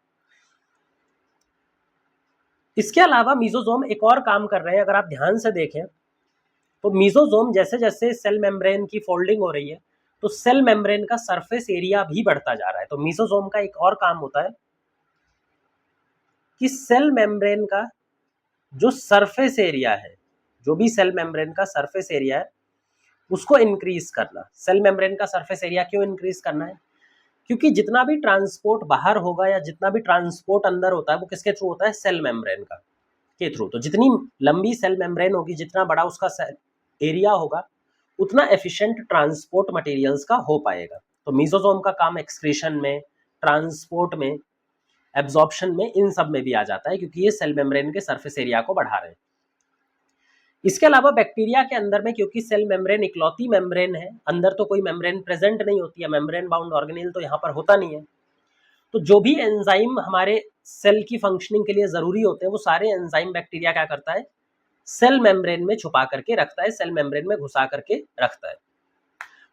इसके अलावा मीजोजोम एक और काम कर रहे हैं, अगर आप ध्यान से देखें तो मीजोजोम जैसे जैसे सेल मेम्ब्रेन की फोल्डिंग हो रही है, तो सेल मेम्ब्रेन का सरफेस एरिया भी बढ़ता जा रहा है। तो मीजोजोम का एक और काम होता है कि सेल मेम्ब्रेन का जो सरफेस एरिया है, जो भी सेल मेम्ब्रेन का सरफेस एरिया है, उसको इंक्रीज करना। सेल मेम्ब्रेन का सरफेस एरिया क्यों इंक्रीज करना है? क्योंकि जितना भी ट्रांसपोर्ट बाहर होगा या जितना भी ट्रांसपोर्ट अंदर होता है, वो किसके थ्रू होता है? सेल मेम्ब्रेन का के थ्रू। तो जितनी लंबी सेल मेम्ब्रेन होगी, जितना बड़ा उसका एरिया होगा, उतना एफिशिएंट ट्रांसपोर्ट मटेरियल्स का हो पाएगा। तो मीजोजोम का काम एक्सक्रीशन में, ट्रांसपोर्ट में, एब्जॉर्प्शन में, इन सब में भी आ जाता है, क्योंकि ये सेल मेम्ब्रेन के सरफेस एरिया को बढ़ा रहे हैं। इसके अलावा बैक्टीरिया के अंदर में, क्योंकि सेल मेम्ब्रेन इकलौती मेम्ब्रेन है, अंदर तो कोई मेम्ब्रेन प्रेजेंट नहीं होती है, मेम्ब्रेन बाउंड ऑर्गेनेल तो यहाँ पर होता नहीं है, तो जो भी एंजाइम हमारे सेल की फंक्शनिंग के लिए जरूरी होते हैं, वो सारे एंजाइम बैक्टीरिया क्या करता है? सेल मेम्ब्रेन में छुपा करके रखता है, सेल मेम्ब्रेन में घुसा करके रखता है।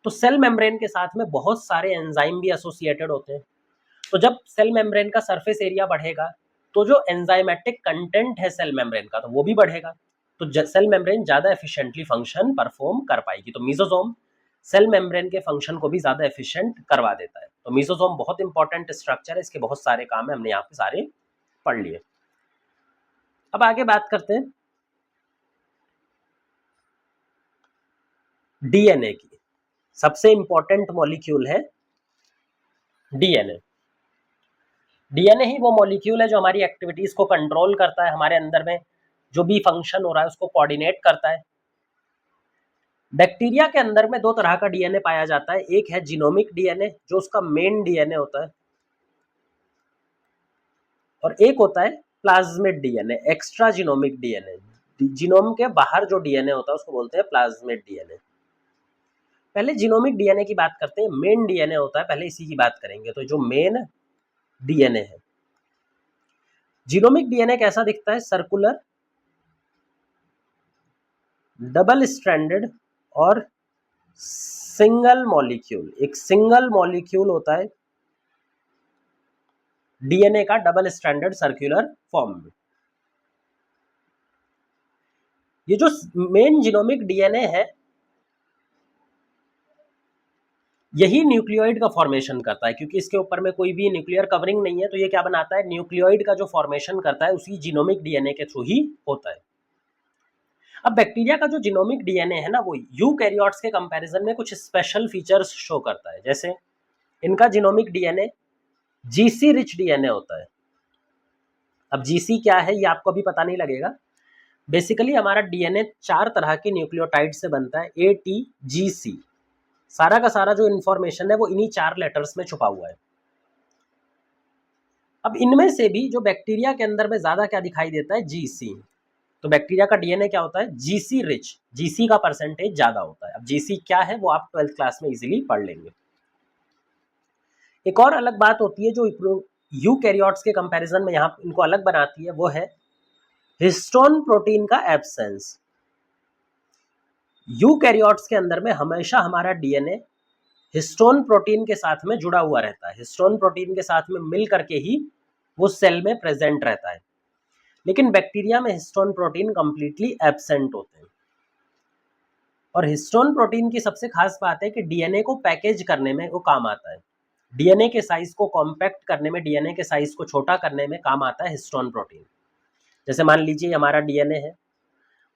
तो सेल मेम्ब्रेन के साथ में बहुत सारे एंजाइम भी एसोसिएटेड होते हैं। तो जब सेल मेम्ब्रेन का सरफेस एरिया बढ़ेगा, तो जो एंजाइमेटिक कंटेंट है सेल मेम्ब्रेन का, तो वो भी बढ़ेगा। तो सेल मेम्ब्रेन ज्यादा एफिशिएंटली फंक्शन परफॉर्म कर पाएगी। तो मीजोजोम सेल मेम्ब्रेन के फंक्शन को भी ज्यादा एफिशिएंट करवा देता है। तो मीजोजोम बहुत इंपॉर्टेंट स्ट्रक्चर है, इसके बहुत सारे काम है, हमने यहाँ पे सारे पढ़ लिए। अब आगे बात करते हैं डीएनए की। सबसे इंपॉर्टेंट मॉलिक्यूल है डीएनए। डीएनए ही वो मॉलिक्यूल है जो हमारी एक्टिविटीज को कंट्रोल करता है, हमारे अंदर में जो भी फंक्शन हो रहा है उसको कोऑर्डिनेट करता है। बैक्टीरिया के अंदर में दो तरह का डीएनए पाया जाता है। एक है जीनोमिक डीएनए, जो उसका मेन डीएनए होता है, और एक होता है plasmid DNA, extra genomic DNA. Genome के बाहर जो डीएनए होता है उसको बोलते हैं प्लाज्मिड डीएनए। पहले जीनोमिक डीएनए की बात करते हैं। मेन डीएनए होता है, पहले इसी की बात करेंगे। तो जो मेन डीएनए है, जीनोमिक डीएनए कैसा दिखता है? सर्कुलर, डबल स्ट्रैंडेड और सिंगल मॉलिक्यूल। एक सिंगल मॉलिक्यूल होता है डीएनए का, डबल स्ट्रैंडेड सर्कुलर फॉर्म में। ये जो मेन जीनोमिक डीएनए है, यही न्यूक्लियोइड का फॉर्मेशन करता है, क्योंकि इसके ऊपर में कोई भी न्यूक्लियर कवरिंग नहीं है। तो ये क्या बनाता है? न्यूक्लियोइड का जो फॉर्मेशन करता है, उसी जीनोमिक डीएनए के थ्रू ही होता है। अब बैक्टीरिया का जो जीनोमिक डीएनए है ना, वो यूकैरियोट्स के कंपैरिजन में कुछ स्पेशल फीचर्स शो करता है। जैसे इनका genomic DNA GC rich DNA होता है। अब जीसी क्या है ये आपको अभी पता नहीं लगेगा। बेसिकली हमारा डीएनए 4 तरह के न्यूक्लियोटाइड से बनता है, ए टी जी सी। सारा का सारा जो इन्फॉर्मेशन है वो इन्हीं 4 लेटर्स में छुपा हुआ है। अब इनमें से भी जो बैक्टीरिया के अंदर में ज्यादा क्या दिखाई देता है? जीसी। तो बैक्टीरिया का डीएनए क्या होता है? जीसी रिच, जीसी का परसेंटेज ज्यादा होता है। अब जीसी क्या है वो आप 12th क्लास में इजीली पढ़ लेंगे। एक और अलग बात होती है जो यूकैरियोट्स के कंपैरिजन में यहाँ इनको अलग बनाती है, वो है हिस्टोन प्रोटीन का एब्सेंस। यूकैरियोट्स के अंदर में हमेशा हमारा डीएनए हिस्टोन प्रोटीन के साथ में जुड़ा हुआ रहता है। हिस्टोन प्रोटीन के साथ में मिल करके ही वो सेल में प्रेजेंट रहता है। लेकिन बैक्टीरिया में हिस्टोन प्रोटीन कंप्लीटली एब्सेंट होते हैं। और हिस्टोन प्रोटीन की सबसे खास बात है कि डीएनए को पैकेज करने में वो काम आता है। डीएनए के साइज को कॉम्पैक्ट करने में, डीएनए के साइज को छोटा करने में काम आता है हिस्टोन प्रोटीन। जैसे मान लीजिए हमारा डीएनए है,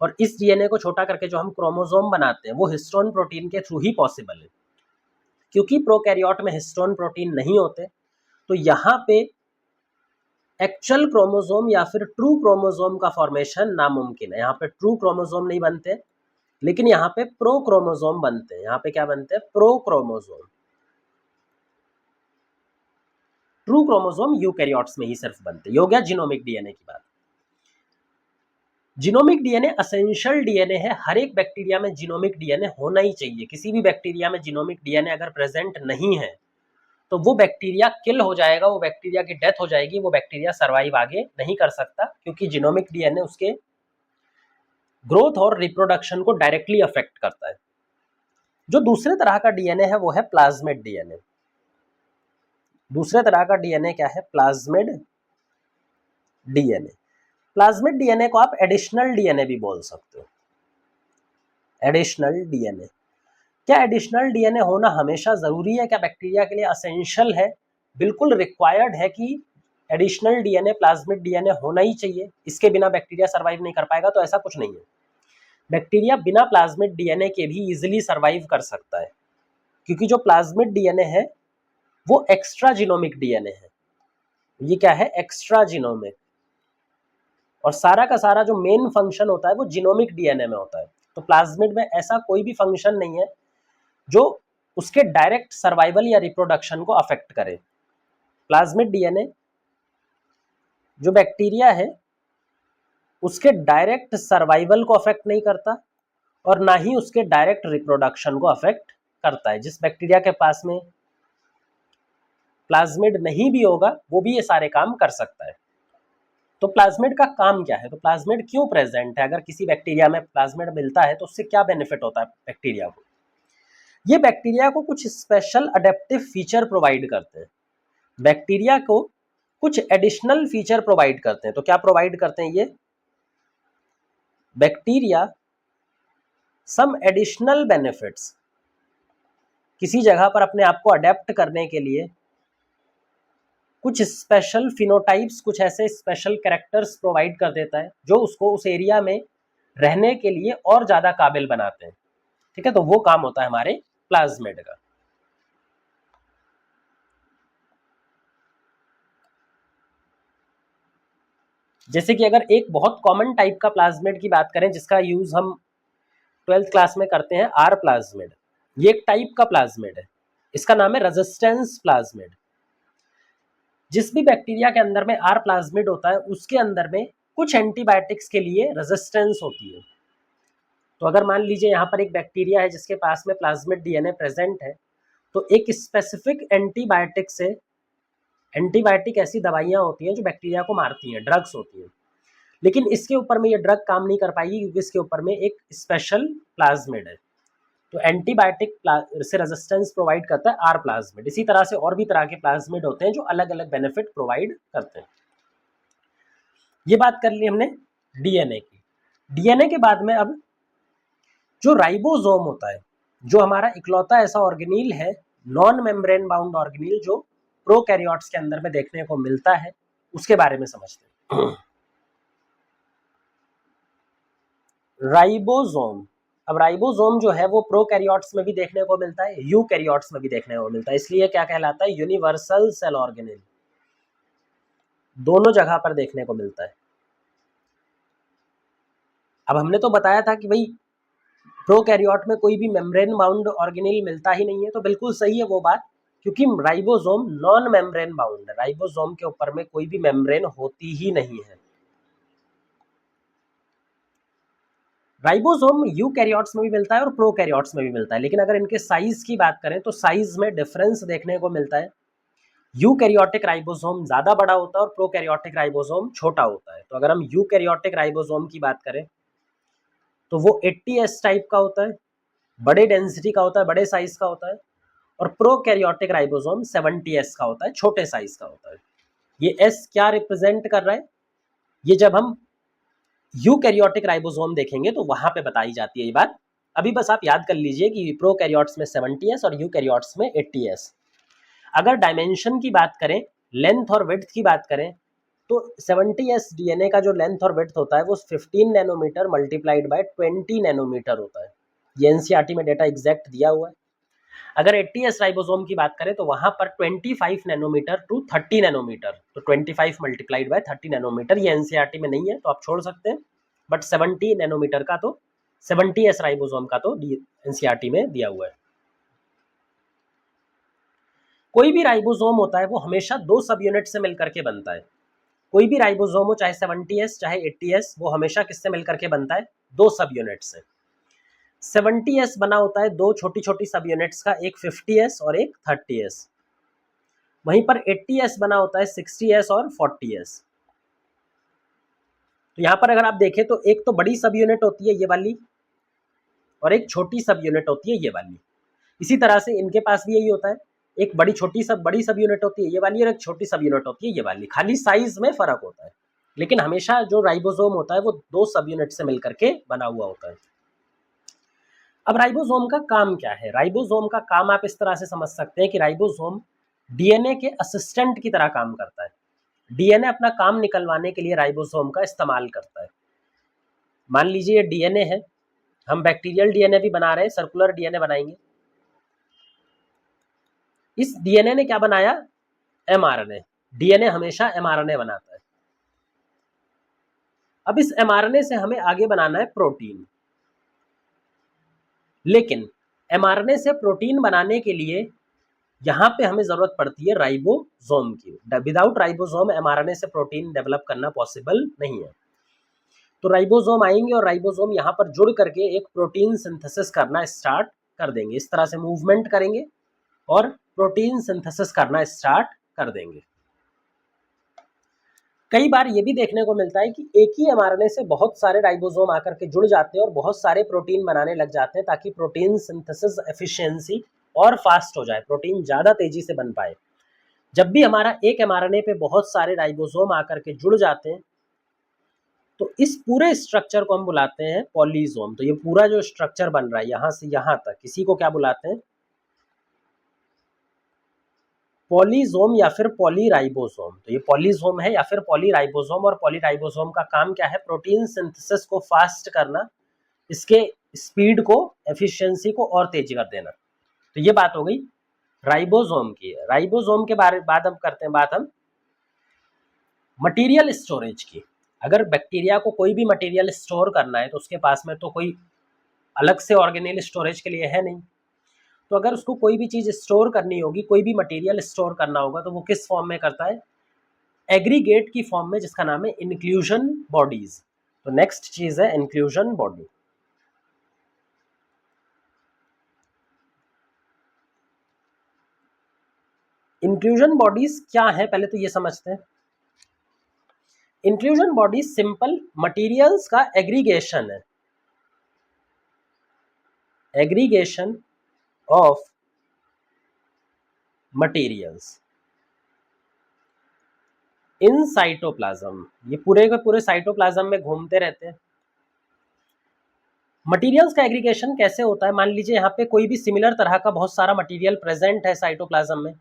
और इस डीएनए को छोटा करके जो हम क्रोमोसोम बनाते हैं वो हिस्टोन प्रोटीन के थ्रू ही पॉसिबल है। क्योंकि प्रोकैरियोट में हिस्टोन प्रोटीन नहीं होते तो यहाँ पे एक्चुअल क्रोमोसोम या फिर ट्रू क्रोमोसोम का फॉर्मेशन नामुमकिन है। यहाँ पे ट्रू क्रोमोसोम नहीं बनते, लेकिन यहाँ पे प्रो क्रोमोसोम बनते हैं। यहाँ पे क्या बनते हैं? Pro chromosome. True chromosome eukaryotes में ही सिर्फ बनते हैं। ये हो गया जीनोमिक डीएनए की बात। जीनोमिक डीएनए एसेंशियल डीएनए है। हर एक बैक्टीरिया में जीनोमिक डीएनए होना ही चाहिए। किसी भी बैक्टीरिया में जीनोमिक डीएनए अगर प्रेजेंट नहीं है तो वो बैक्टीरिया किल हो जाएगा, वो बैक्टीरिया की डेथ हो जाएगी, वो बैक्टीरिया सर्वाइव आगे नहीं कर सकता, क्योंकि जीनोमिक डीएनए उसके ग्रोथ और रिप्रोडक्शन को डायरेक्टली अफेक्ट करता है। जो दूसरे तरह का डीएनए है वो है प्लाज्मिड डीएनए। दूसरे तरह का डीएनए क्या है? Plasmid DNA. प्लाज्मिड डीएनए को आप एडिशनल डीएनए भी बोल सकते हो। एडिशनल डीएनए, क्या एडिशनल डीएनए होना हमेशा जरूरी है? क्या बैक्टीरिया के लिए असेंशियल है? बिल्कुल रिक्वायर्ड है कि एडिशनल डीएनए, प्लाज्मिड डीएनए होना ही चाहिए, इसके बिना बैक्टीरिया सर्वाइव नहीं कर पाएगा। तो ऐसा कुछ नहीं है। बैक्टीरिया बिना प्लाज्मिड डीएनए के भी इजिली सर्वाइव कर सकता है, क्योंकि जो प्लाज्मिड डीएनए है वो एक्स्ट्रा जीनोमिक डीएनए है। ये क्या है? Extra genomic. और सारा का सारा जो मेन फंक्शन होता है वो जीनोमिक डीएनए में होता है। तो प्लाज्मिड में ऐसा कोई भी फंक्शन नहीं है जो उसके डायरेक्ट सर्वाइवल या रिप्रोडक्शन को अफेक्ट करे। प्लाज्मिड डीएनए जो बैक्टीरिया है उसके डायरेक्ट सर्वाइवल को अफेक्ट नहीं करता और ना ही उसके डायरेक्ट रिप्रोडक्शन को अफेक्ट करता है। जिस बैक्टीरिया के पास में प्लाज्मिड नहीं भी होगा वो भी ये सारे काम कर सकता है। तो प्लाज्मिड का काम क्या है? तो प्लाज्मिड क्यों प्रेजेंट है? अगर किसी बैक्टीरिया में प्लाज्मिड मिलता है तो उससे क्या बेनिफिट होता है बैक्टीरिया को? ये बैक्टीरिया को कुछ स्पेशल अडेप्टिव फीचर प्रोवाइड करते हैं। बैक्टीरिया को कुछ एडिशनल फीचर प्रोवाइड करते हैं। तो क्या प्रोवाइड करते हैं ये? बैक्टीरिया सम एडिशनल बेनिफिट्स, किसी जगह पर अपने आप को अडेप्ट करने के लिए कुछ स्पेशल फिनोटाइप्स, कुछ ऐसे स्पेशल कैरेक्टर्स प्रोवाइड कर देता है जो उसको उस एरिया में रहने के लिए और ज्यादा काबिल बनाते हैं। ठीक है, तो वो काम होता है हमारे प्लाज्मिड का। जैसे कि अगर एक बहुत कॉमन टाइप का प्लाज्मिड की बात करें जिसका यूज हम 12th क्लास में करते हैं, आर प्लाज्मिड। ये एक टाइप का प्लाज्मिड है, इसका नाम है रेजिस्टेंस प्लाज्मिड। जिस भी बैक्टीरिया के अंदर में आर प्लाज्मिड होता है उसके अंदर में कुछ एंटीबायोटिक्स के लिए रेजिस्टेंस होती है। तो अगर मान लीजिए यहाँ पर एक बैक्टीरिया है जिसके पास में प्लाज्मिड डीएनए प्रेजेंट है, तो एक स्पेसिफिक एंटीबायोटिक से, एंटीबायोटिक ऐसी दवाइयाँ होती हैं जो बैक्टीरिया को मारती हैं, ड्रग्स होती हैं, लेकिन इसके ऊपर में ये ड्रग काम नहीं कर पाएगी क्योंकि इसके ऊपर में एक स्पेशल प्लाज्मिड है। तो एंटीबायोटिक से रेजिस्टेंस प्रोवाइड करता है आर प्लाज्मिड। इसी तरह से और भी तरह के प्लाज्मिड होते हैं जो अलग अलग बेनिफिट प्रोवाइड करते हैं। ये बात कर ली हमने डीएनए की। डीएनए के बाद में अब जो राइबोसोम होता है, जो हमारा इकलौता ऐसा ऑर्गेनील है, नॉन मेम्ब्रेन बाउंड ऑर्गेनील, जो प्रोकैरियोट्स के अंदर में देखने को मिलता है, उसके बारे में समझते हैं। राइबोसोम। अब राइबोसोम जो है वो प्रोकैरियोट्स में भी देखने को मिलता है, यूकैरियोट्स में भी देखने को मिलता है, इसलिए क्या कहलाता है? Universal cell organelle. दोनों जगह पर देखने को मिलता है। अब हमने तो बताया था कि भाई प्रोकैरियोट में कोई भी मेम्ब्रेन बाउंड ऑर्गेनेल मिलता ही नहीं है, तो बिल्कुल सही है वो बात, क्योंकि राइबोसोम नॉन मेम्ब्रेन बाउंड है। राइबोसोम के ऊपर में कोई भी मेम्ब्रेन होती ही नहीं है। राइबोसोम यूकैरियोट्स में भी मिलता है और प्रोकैरियोट्स में भी मिलता है, लेकिन अगर इनके साइज की बात करें तो साइज में डिफरेंस देखने को मिलता है। यूकैरियोटिक राइबोसोम ज्यादा बड़ा होता है और प्रोकैरियोटिक राइबोसोम छोटा होता है। तो अगर हम यूकैरियोटिक राइबोसोम की बात करें तो वो 80S टाइप का होता है, बड़े डेंसिटी का होता है, बड़े साइज का होता है, और प्रोकैरियोटिक राइबोसोम 70S का होता है, छोटे साइज का होता है। ये S क्या रिप्रेजेंट कर रहा है? ये जब हम यूकैरियोटिक राइबोसोम देखेंगे तो वहां पे बताई जाती है ये बात। अभी बस आप याद कर लीजिए कि प्रोकैरियोट्स में 70S और यूकैरियोट्स में 80S। अगर डायमेंशन की बात करें, लेंथ और विड्थ की बात करें, तो 70s डीएनए का जो लेंथ और विड्थ होता है वो 15 नैनोमीटर मल्टीप्लाइड बाय 20 नैनोमीटर होता है। ये एनसीईआरटी में डेटा एग्जैक्ट दिया हुआ है। अगर 80s राइबोसोम की बात करें तो वहां पर 25 नैनोमीटर टू 30 नैनोमीटर, तो 25 मल्टीप्लाइड बाय 30 नैनोमीटर, ये एनसीईआरटी में नहीं है तो आप छोड़ सकते हैं। बट 70 नैनोमीटर का तो 70s राइबोसोम का तो एनसीईआरटी में दिया हुआ है। कोई भी राइबोसोम होता है वो हमेशा 2 सब यूनिट से मिलकर के बनता है। कोई भी राइबोसोम हो, चाहे 70s चाहे 80s, वो हमेशा किससे मिलकर के बनता है? 2 सब यूनिट से। 70s बना होता है 2 छोटी छोटी सब यूनिट्स का, एक 50s और एक 30s। वहीं पर 80s बना होता है 60s और 40s। तो यहां पर अगर आप देखें तो एक तो बड़ी सब यूनिट होती है ये वाली, और एक छोटी सब यूनिट होती है ये वाली। इसी तरह से इनके पास भी यही होता है, एक बड़ी सब यूनिट होती है ये वाली, और एक छोटी सब यूनिट होती है ये वाली। खाली साइज में फर्क होता है, लेकिन हमेशा जो राइबोसोम होता है वो 2 सब यूनिट से मिलकर के बना हुआ होता है। अब राइबोसोम का काम क्या है? राइबोसोम का काम आप इस तरह से समझ सकते हैं कि राइबोसोम डीएनए के असिस्टेंट की तरह काम करता है। डीएनए अपना काम निकलवाने के लिए राइबोसोम का इस्तेमाल करता है। मान लीजिए ये डीएनए है, हम बैक्टीरियल डीएनए भी बना रहे हैं, सर्कुलर डीएनए बनाएंगे। इस डीएनए ने क्या बनाया? एमआरएनए। डीएनए हमेशा एमआरएनए बनाता है। अब इस एमआरएनए से हमें आगे बनाना है प्रोटीन, लेकिन एमआरएनए से प्रोटीन बनाने के लिए यहां पे हमें जरूरत पड़ती है राइबोसोम की। विदाउट राइबोसोम एमआरएनए से प्रोटीन डेवलप करना पॉसिबल नहीं है। तो राइबोसोम आएंगे और राइबोसोम यहां पर जुड़ करके एक प्रोटीन सिंथेसिस करना स्टार्ट कर देंगे। इस तरह से मूवमेंट करेंगे और प्रोटीन सिंथेसिस करना स्टार्ट कर देंगे। कई बार ये भी देखने को मिलता है कि एक ही एमआरएनए से बहुत सारे राइबोसोम आकर के जुड़ जाते हैं और बहुत सारे प्रोटीन बनाने लग जाते हैं, ताकि प्रोटीन सिंथेसिस एफिशिएंसी और फास्ट हो जाए, प्रोटीन ज्यादा तेजी से बन पाए। जब भी हमारा एक एमआरएनए पे बहुत सारे राइबोसोम आकर के जुड़ जाते हैं तो इस पूरे स्ट्रक्चर को हम बुलाते हैं पॉलीसोम। तो ये पूरा जो स्ट्रक्चर बन रहा है यहां से यहां तक, इसी को क्या बुलाते हैं? पॉलीसोम या फिर पॉलीराइबोसोम। तो ये पॉलीसोम है या फिर पॉलीराइबोसोम, और पॉलीराइबोसोम का काम क्या है? प्रोटीन सिंथेसिस को फास्ट करना, इसके स्पीड को, एफिशिएंसी को और तेजी कर देना। तो ये बात हो गई राइबोसोम की। राइबोसोम के बारे बाद हम करते हैं बात हम मटेरियल स्टोरेज की। अगर बैक्टीरिया को कोई भी मटेरियल स्टोर करना है तो उसके पास में तो कोई अलग से ऑर्गेनेल स्टोरेज के लिए है नहीं। तो अगर उसको कोई भी चीज स्टोर करनी होगी, कोई भी मटेरियल स्टोर करना होगा, तो वो किस फॉर्म में करता है? एग्रीगेट की फॉर्म में, जिसका नाम है इंक्लूजन बॉडीज। तो नेक्स्ट चीज है इंक्लूजन बॉडी। इंक्लूजन बॉडीज क्या है पहले तो ये समझते हैं। इंक्लूजन बॉडीज सिंपल मटेरियल्स का एग्रीगेशन है, aggregation of materials in cytoplasm. ये पूरे के पूरे साइटोप्लाज्म में घूमते रहते हैं। मटेरियल्स का एग्रीगेशन कैसे होता है? मान लीजिए यहाँ पे कोई भी सिमिलर तरह का बहुत सारा मटेरियल प्रेजेंट है साइटोप्लाज्म में,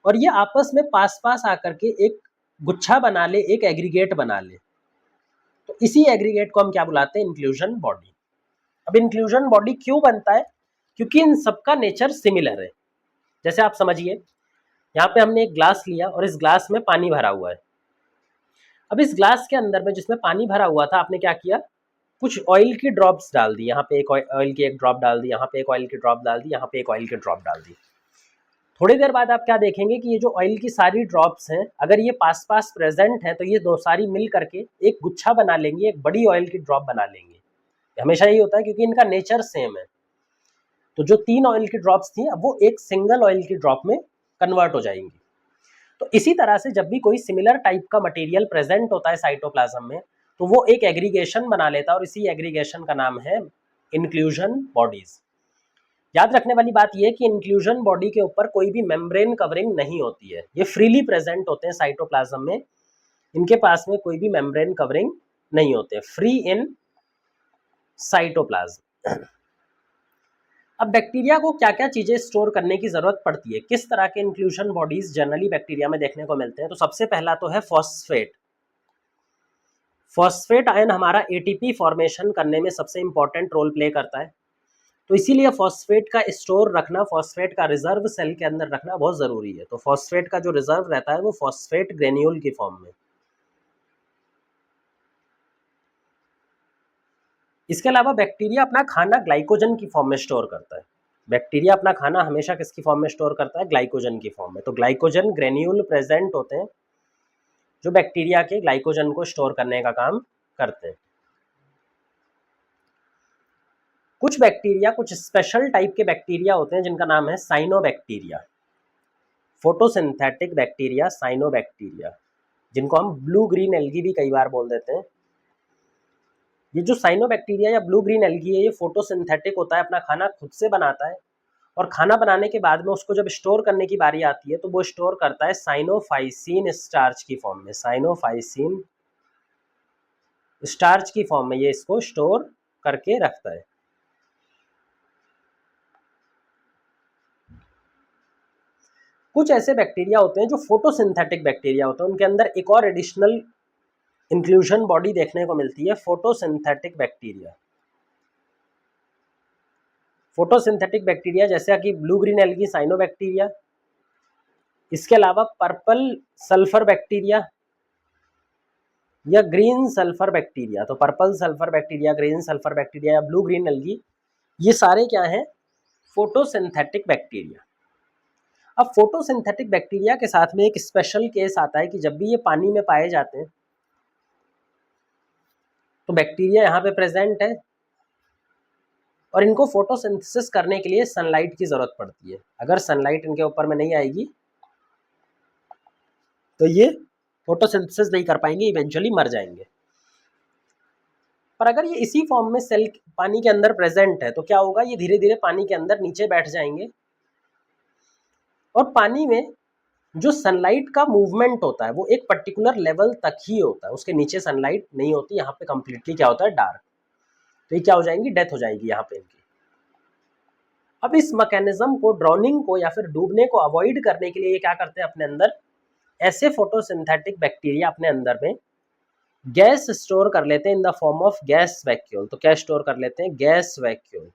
और ये आपस में पास पास आकर के एक गुच्छा बना ले, एक एग्रीगेट बना ले, तो इसी एग्रीगेट को हम क्या बुलाते हैं? Inclusion body. अब इंक्लूजन बॉडी क्यों बनता है? क्योंकि इन सबका नेचर सिमिलर है। जैसे आप समझिए, यहाँ पे हमने एक ग्लास लिया और इस ग्लास में पानी भरा हुआ है। अब इस ग्लास के अंदर में जिसमें पानी भरा हुआ था, आपने क्या किया? कुछ ऑयल की ड्रॉप्स डाल दी। यहाँ पे एक ऑयल की एक ड्रॉप डाल दी, यहाँ पे एक ऑयल की ड्रॉप डाल दी, यहाँ पे एक ऑयल की ड्रॉप डाल दी। थोड़ी देर बाद आप क्या देखेंगे कि ये जो ऑयल की सारी ड्रॉप्स हैं, अगर ये पास पास प्रेजेंट हैं तो ये दो सारी मिल करके एक गुच्छा बना लेंगी, एक बड़ी ऑयल की ड्रॉप बना लेंगे। हमेशा यही होता है क्योंकि इनका नेचर सेम है। तो जो 3 ऑयल की ड्रॉप्स थी अब वो एक सिंगल ऑयल की ड्रॉप में कन्वर्ट हो जाएंगी। तो इसी तरह से जब भी कोई सिमिलर टाइप का मटेरियल प्रेजेंट होता है साइटोप्लाज्म में, तो वो एक एग्रीगेशन बना लेता है और इसी एग्रीगेशन का नाम है इंक्लूजन बॉडीज। याद रखने वाली बात यह कि इंक्लूजन बॉडी के ऊपर कोई भी मेम्ब्रेन कवरिंग नहीं होती है, ये फ्रीली प्रेजेंट होते हैं साइटोप्लाज्म में। इनके पास में कोई भी मेम्ब्रेन कवरिंग नहीं होते, फ्री इन साइटोप्लाज्म। अब बैक्टीरिया को क्या क्या चीजें स्टोर करने की जरूरत पड़ती है, किस तरह के इंक्लूजन बॉडीज जनरली बैक्टीरिया में देखने को मिलते हैं, तो सबसे पहला तो है फॉस्फेट। फॉस्फेट आयन हमारा एटीपी फॉर्मेशन करने में सबसे इंपॉर्टेंट रोल प्ले करता है, तो इसीलिए फॉस्फेट का स्टोर रखना, फॉस्फेट का रिजर्व सेल के अंदर रखना बहुत जरूरी है। तो फॉस्फेट का जो रिजर्व रहता है वो फॉस्फेट ग्रेन्यूल की फॉर्म में। इसके अलावा बैक्टीरिया अपना खाना ग्लाइकोजन की फॉर्म में स्टोर करता है। बैक्टीरिया अपना खाना हमेशा किसकी फॉर्म में स्टोर करता है, ग्लाइकोजन की फॉर्म में। तो ग्लाइकोजन ग्रेन्यूल प्रेजेंट होते हैं जो बैक्टीरिया के ग्लाइकोजन को स्टोर करने का काम करते हैं। कुछ बैक्टीरिया, कुछ स्पेशल टाइप के बैक्टीरिया होते हैं जिनका नाम है साइनोबैक्टीरिया, फोटोसिंथेटिक बैक्टीरिया, साइनोबैक्टीरिया, जिनको हम ब्लू ग्रीन एल्गी भी कई बार बोल देते हैं। ये जो साइनोबैक्टीरिया या ब्लू ग्रीन एल्गी है, ये फोटोसिंथेटिक होता है, अपना खाना खुद से बनाता है, और खाना बनाने के बाद में उसको जब स्टोर करने की बारी आती है तो वो स्टोर करता है साइनोफाइसिन स्टार्च की फॉर्म में। साइनोफाइसिन स्टार्च की फॉर्म में ये इसको स्टोर करके रखता है। कुछ ऐसे बैक्टीरिया होते हैं जो फोटोसिंथेटिक बैक्टीरिया होते हैं, उनके अंदर एक और एडिशनल इंक्लूजन बॉडी देखने को मिलती है, फोटोसिंथेटिक बैक्टीरिया। फोटोसिंथेटिक बैक्टीरिया जैसे कि ब्लू ग्रीन एल्गी, साइनोबैक्टीरिया, इसके अलावा पर्पल सल्फर बैक्टीरिया या ग्रीन सल्फर बैक्टीरिया। तो purple sulphur bacteria, green sulphur bacteria या ब्लू ग्रीन एल्गी, ये सारे क्या हैं, फोटोसिंथेटिक बैक्टीरिया। अब फोटोसिंथेटिक बैक्टीरिया के साथ में एक स्पेशल केस आता है कि जब भी ये पानी में पाए जाते हैं तो बैक्टीरिया यहाँ पे प्रेजेंट है और इनको फोटोसिंथेसिस करने के लिए सनलाइट की जरूरत पड़ती है। अगर सनलाइट इनके ऊपर में नहीं आएगी तो ये फोटोसिंथेसिस नहीं कर पाएंगे, इवेंचुअली मर जाएंगे। पर अगर ये इसी फॉर्म में सेल पानी के अंदर प्रेजेंट है तो क्या होगा, ये धीरे धीरे पानी के अंदर नीचे बैठ जाएंगे और पानी में जो सनलाइट का मूवमेंट होता है वो एक पर्टिकुलर लेवल तक ही होता है, उसके नीचे सनलाइट नहीं होती। यहाँ पे कंप्लीटली क्या होता है, डार्क। तो ये क्या हो जाएंगी, डेथ हो जाएगी यहाँ पे इनकी। अब इस मैकेनिज्म को, ड्राउनिंग को या फिर डूबने को अवॉइड करने के लिए ये क्या करते हैं, अपने अंदर ऐसे फोटोसिंथेटिक बैक्टीरिया अपने अंदर में गैस स्टोर कर लेते हैं in the form of gas vacuole. तो क्या स्टोर कर लेते हैं, गैस वैक्यूल,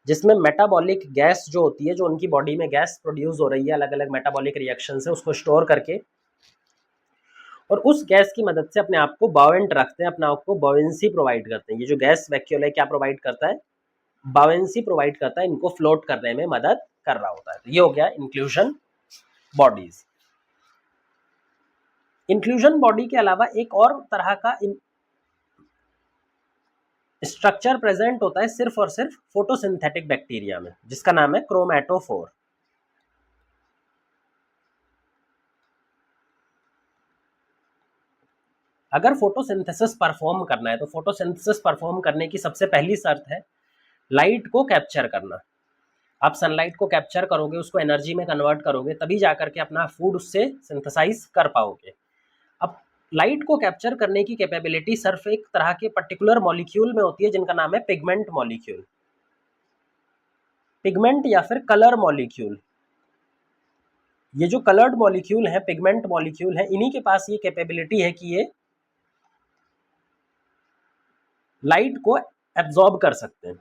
जिसमें मेटाबॉलिक गैस जो होती है, जो उनकी बॉडी में गैस प्रोड्यूस हो रही है अलग अलग मेटाबॉलिक रिएक्शन से, उसको स्टोर करके और उस गैस की मदद से अपने आप को बावेंट रखते हैं, अपने आप को बावेंसी प्रोवाइड करते हैं। ये जो गैस वैक्यूल है क्या प्रोवाइड करता है, बावेंसी प्रोवाइड करता है, इनको फ्लोट करने में मदद कर रहा होता है। तो ये हो गया इंक्लूजन बॉडीज। इंक्लूजन बॉडी के अलावा एक और तरह का स्ट्रक्चर प्रेजेंट होता है सिर्फ और सिर्फ फोटोसिंथेटिक बैक्टीरिया में, जिसका नाम है क्रोमैटोफोर। अगर फोटोसिंथेसिस परफॉर्म करना है तो फोटोसिंथेसिस परफॉर्म करने की सबसे पहली शर्त है लाइट को कैप्चर करना। आप सनलाइट को कैप्चर करोगे, उसको एनर्जी में कन्वर्ट करोगे, तभी जाकर के अपना फूड उससे सिंथेसाइज कर पाओगे। अब लाइट को कैप्चर करने की कैपेबिलिटी सिर्फ एक तरह के पर्टिकुलर मॉलिक्यूल में होती है जिनका नाम है पिगमेंट मॉलिक्यूल, पिगमेंट या फिर कलर मॉलिक्यूल। ये जो कलर्ड मॉलिक्यूल है, पिगमेंट मॉलिक्यूल है, इन्हीं के पास ये कैपेबिलिटी है कि ये लाइट को एब्जॉर्ब कर सकते हैं।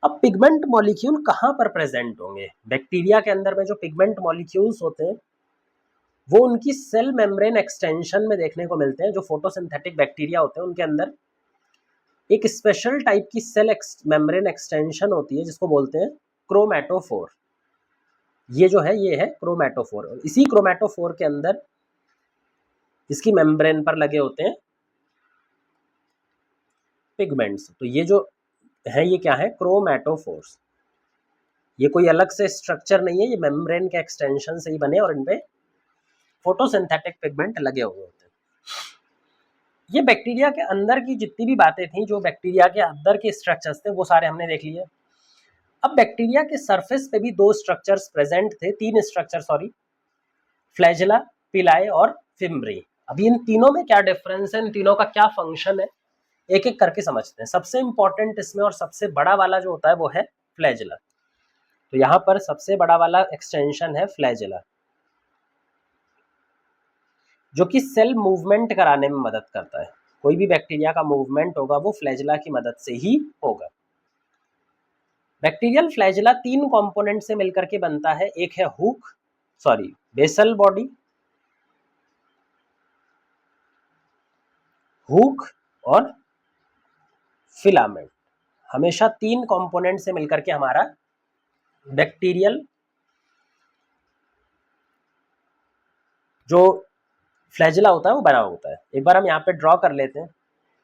अब पिगमेंट मॉलिक्यूल कहाँ पर प्रेजेंट होंगे, बैक्टीरिया के अंदर में जो पिगमेंट मॉलिक्यूल्स होते हैं वो उनकी सेल मेम्ब्रेन एक्सटेंशन में देखने को मिलते हैं। जो फोटोसिंथेटिक बैक्टीरिया होते हैं उनके अंदर एक स्पेशल टाइप की सेल मेम्ब्रेन एक्सटेंशन होती है जिसको बोलते हैं क्रोमैटोफोर। ये जो है ये है क्रोमैटोफोर, और इसी क्रोमैटोफोर के अंदर इसकी मेम्ब्रेन पर लगे होते हैं पिगमेंट्स। तो ये जो है ये क्या है, क्रोमैटोफोर्स। ये कोई अलग से स्ट्रक्चर नहीं है, ये मेम्ब्रेन के एक्सटेंशन से ही बने और इनपे फोटोसिंथेटिक पिगमेंट लगे हुए होते हैं। ये बैक्टीरिया के अंदर की जितनी भी बातें थी, जो बैक्टीरिया के अंदर के स्ट्रक्चर्स थे, वो सारे हमने देख लिए। अब बैक्टीरिया के सरफेस पे भी दो स्ट्रक्चर्स प्रेजेंट थे, तीन स्ट्रक्चर सॉरी, फ्लैजेला, पिलाई और फिम्ब्री। अभी इन तीनों में क्या डिफरेंस है, इन तीनों का क्या फंक्शन है, एक एक करके समझते हैं। सबसे इंपॉर्टेंट इसमें और सबसे बड़ा वाला जो होता है वो है फ्लैजिला। तो यहाँ पर सबसे बड़ा वाला एक्सटेंशन है फ्लैजिला, जो कि सेल मूवमेंट कराने में मदद करता है। कोई भी बैक्टीरिया का मूवमेंट होगा वो फ्लैजिला की मदद से ही होगा। बैक्टीरियल फ्लैजिला 3 कंपोनेंट से मिलकर के बनता है। एक है बेसल बॉडी, हुक और फिलामेंट। हमेशा 3 कंपोनेंट से मिलकर के हमारा बैक्टीरियल जो फ्लैजिला होता है वो बना होता है। एक बार हम यहाँ पे ड्रॉ कर लेते हैं।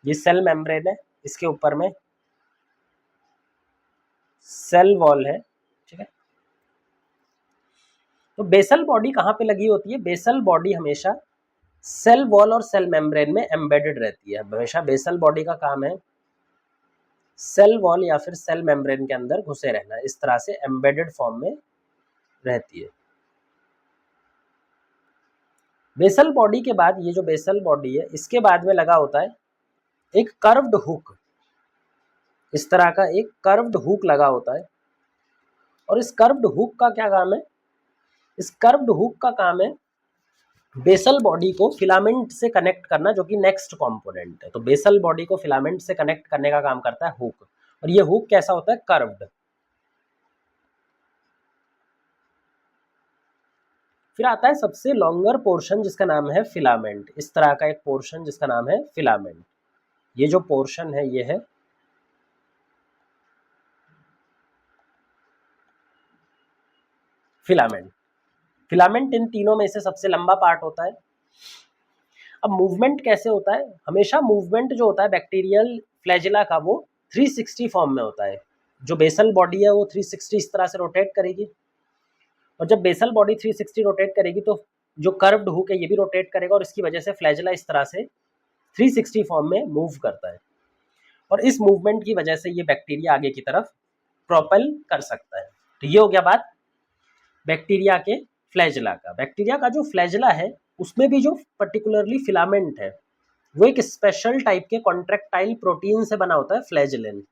ये सेल मेम्ब्रेन है, इसके ऊपर में सेल वॉल है, ठीक है। तो बेसल बॉडी कहाँ पे लगी होती है? बेसल बॉडी हमेशा सेल वॉल और सेल मेम्ब्रेन में एम्बेडेड रहती है। हमेशा बेसल बॉडी का काम है सेल वॉल या फिर सेल मेम्ब्रेन के अंदर घुसे रहना, इस तरह से एम्बेडेड फॉर्म में रहती है। बेसल बॉडी के बाद ये जो बेसल बॉडी है इसके बाद में लगा होता है एक कर्व्ड हुक। इस तरह का एक कर्व्ड हुक लगा होता है। और इस कर्व्ड हुक का क्या काम है? इस कर्व्ड हुक का काम है बेसल बॉडी को फिलामेंट से कनेक्ट करना, जो कि नेक्स्ट कंपोनेंट है। तो बेसल बॉडी को फिलामेंट से कनेक्ट करने का काम करता है हुक। और ये हुक कैसा होता है? कर्व्ड। फिर आता है सबसे लॉन्गर पोर्शन जिसका नाम है फिलामेंट। इस तरह का एक पोर्शन जिसका नाम है फिलामेंट। ये जो पोर्शन है ये है फिलामेंट। फिलामेंट इन तीनों में से सबसे लंबा पार्ट होता है। अब मूवमेंट कैसे होता है? हमेशा मूवमेंट जो होता है बैक्टीरियल फ्लैजिला का वो 360 फॉर्म में होता है। जो बेसल बॉडी है वो 360 इस तरह से रोटेट करेगी, और जब बेसल बॉडी 360 रोटेट करेगी तो जो कर्व्ड हुक है ये भी रोटेट करेगा, और इसकी वजह से फ्लैजिला इस तरह से 360 फॉर्म में मूव करता है। और इस मूवमेंट की वजह से ये बैक्टीरिया आगे की तरफ प्रोपेल कर सकता है। तो ये हो गया बात बैक्टीरिया के फ्लैजिला का। बैक्टीरिया का जो फ्लैजिला है उसमें भी जो पर्टिकुलरली फिलामेंट है वो एक स्पेशल टाइप के कॉन्ट्रैक्टाइल प्रोटीन से बना होता है, फ्लैजिलिन।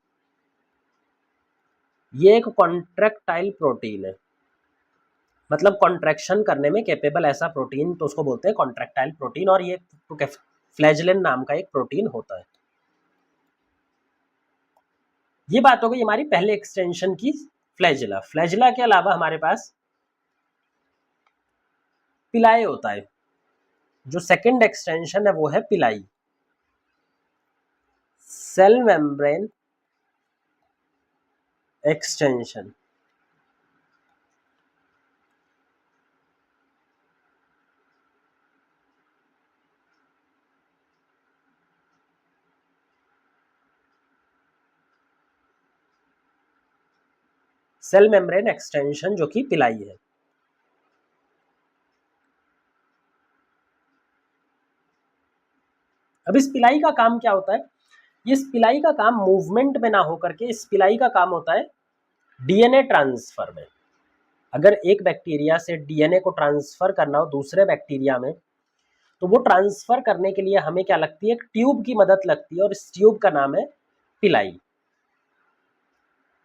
ये एक कॉन्ट्रैक्टाइल प्रोटीन है, मतलब कॉन्ट्रैक्शन करने में कैपेबल ऐसा प्रोटीन, तो उसको बोलते हैं कॉन्ट्रैक्टाइल प्रोटीन। और ये फ्लैजिलिन नाम का एक प्रोटीन होता है। ये बात हो गई हमारी पहले एक्सटेंशन की फ्लैजिला। फ्लैजिला के अलावा हमारे पास पिलाई होता है। जो सेकंड एक्सटेंशन है वो है pili, cell membrane extension. Cell membrane extension जो कि पिलाई है। अब इस पिलाई का काम क्या होता है? इस पिलाई का काम मूवमेंट में ना होकर के इस पिलाई का काम होता है डीएनए ट्रांसफर में। अगर एक बैक्टीरिया से डीएनए को ट्रांसफर करना हो दूसरे बैक्टीरिया में, तो वो ट्रांसफर करने के लिए हमें क्या लगती है? एक ट्यूब की मदद लगती है, और इस ट्यूब का नाम है पिलाई।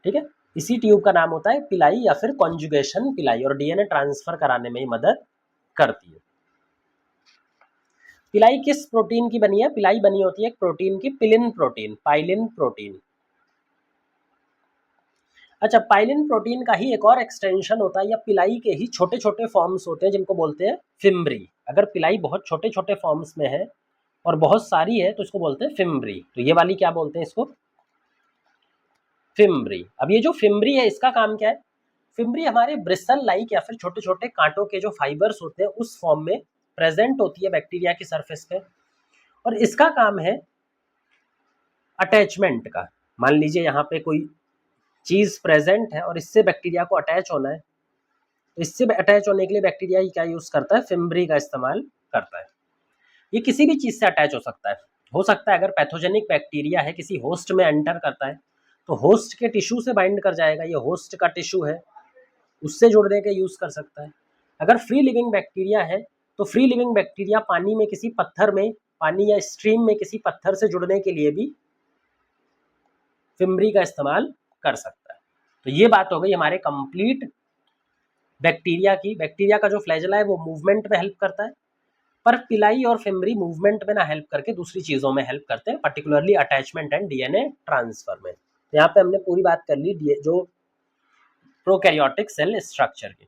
ठीक है, इसी ट्यूब का नाम होता है पिलाई या फिर कॉन्जुगेशन पिलाई, और डीएनए ट्रांसफर कराने में ही मदद करती है। पिलाई किस प्रोटीन की बनी है? पिलाई बनी होती है एक प्रोटीन की, पिलिन प्रोटीन, पाइलिन प्रोटीन। अच्छा, पाइलिन प्रोटीन का ही एक और एक्सटेंशन होता है, या पिलाई के ही छोटे छोटे फॉर्म्स होते हैं जिनको बोलते हैं फिम्ब्री। अगर पिलाई बहुत छोटे छोटे फॉर्म्स में है और बहुत सारी है तो इसको बोलते हैं फिम्ब्री। तो ये वाली क्या बोलते हैं इसको? फिम्ब्री। अब ये जो फिम्ब्री है इसका काम क्या है? फिम्ब्री हमारे ब्रिसल लाइक या फिर छोटे छोटे कांटों के जो फाइबर्स होते हैं उस फॉर्म में प्रेजेंट होती है बैक्टीरिया की सरफेस पे, और इसका काम है अटैचमेंट का। मान लीजिए यहाँ पे कोई चीज प्रेजेंट है और इससे बैक्टीरिया को अटैच होना है, तो इससे अटैच होने के लिए बैक्टीरिया क्या यूज करता है? फिम्ब्री का इस्तेमाल करता है। ये किसी भी चीज से अटैच हो सकता है अगर पैथोजेनिक बैक्टीरिया है किसी होस्ट में एंटर करता है तो होस्ट के टिश्यू से बाइंड कर जाएगा, ये होस्ट का टिश्यू है, उससे जुड़ने के यूज कर सकता है। अगर फ्री लिविंग बैक्टीरिया है तो फ्री लिविंग बैक्टीरिया पानी में किसी पत्थर में, पानी या स्ट्रीम में किसी पत्थर से जुड़ने के लिए भी फिम्ब्री का इस्तेमाल कर सकता है। तो ये बात हो गई हमारे कंप्लीट बैक्टीरिया की। बैक्टीरिया का जो फ्लैजेला है वो मूवमेंट में हेल्प करता है, पर पिलाई और फिम्बरी मूवमेंट में ना हेल्प करके दूसरी चीज़ों में हेल्प करते हैं, particularly attachment and DNA transfer में। यहाँ पे हमने पूरी बात कर ली जो प्रोकैरियोटिक सेल स्ट्रक्चर की।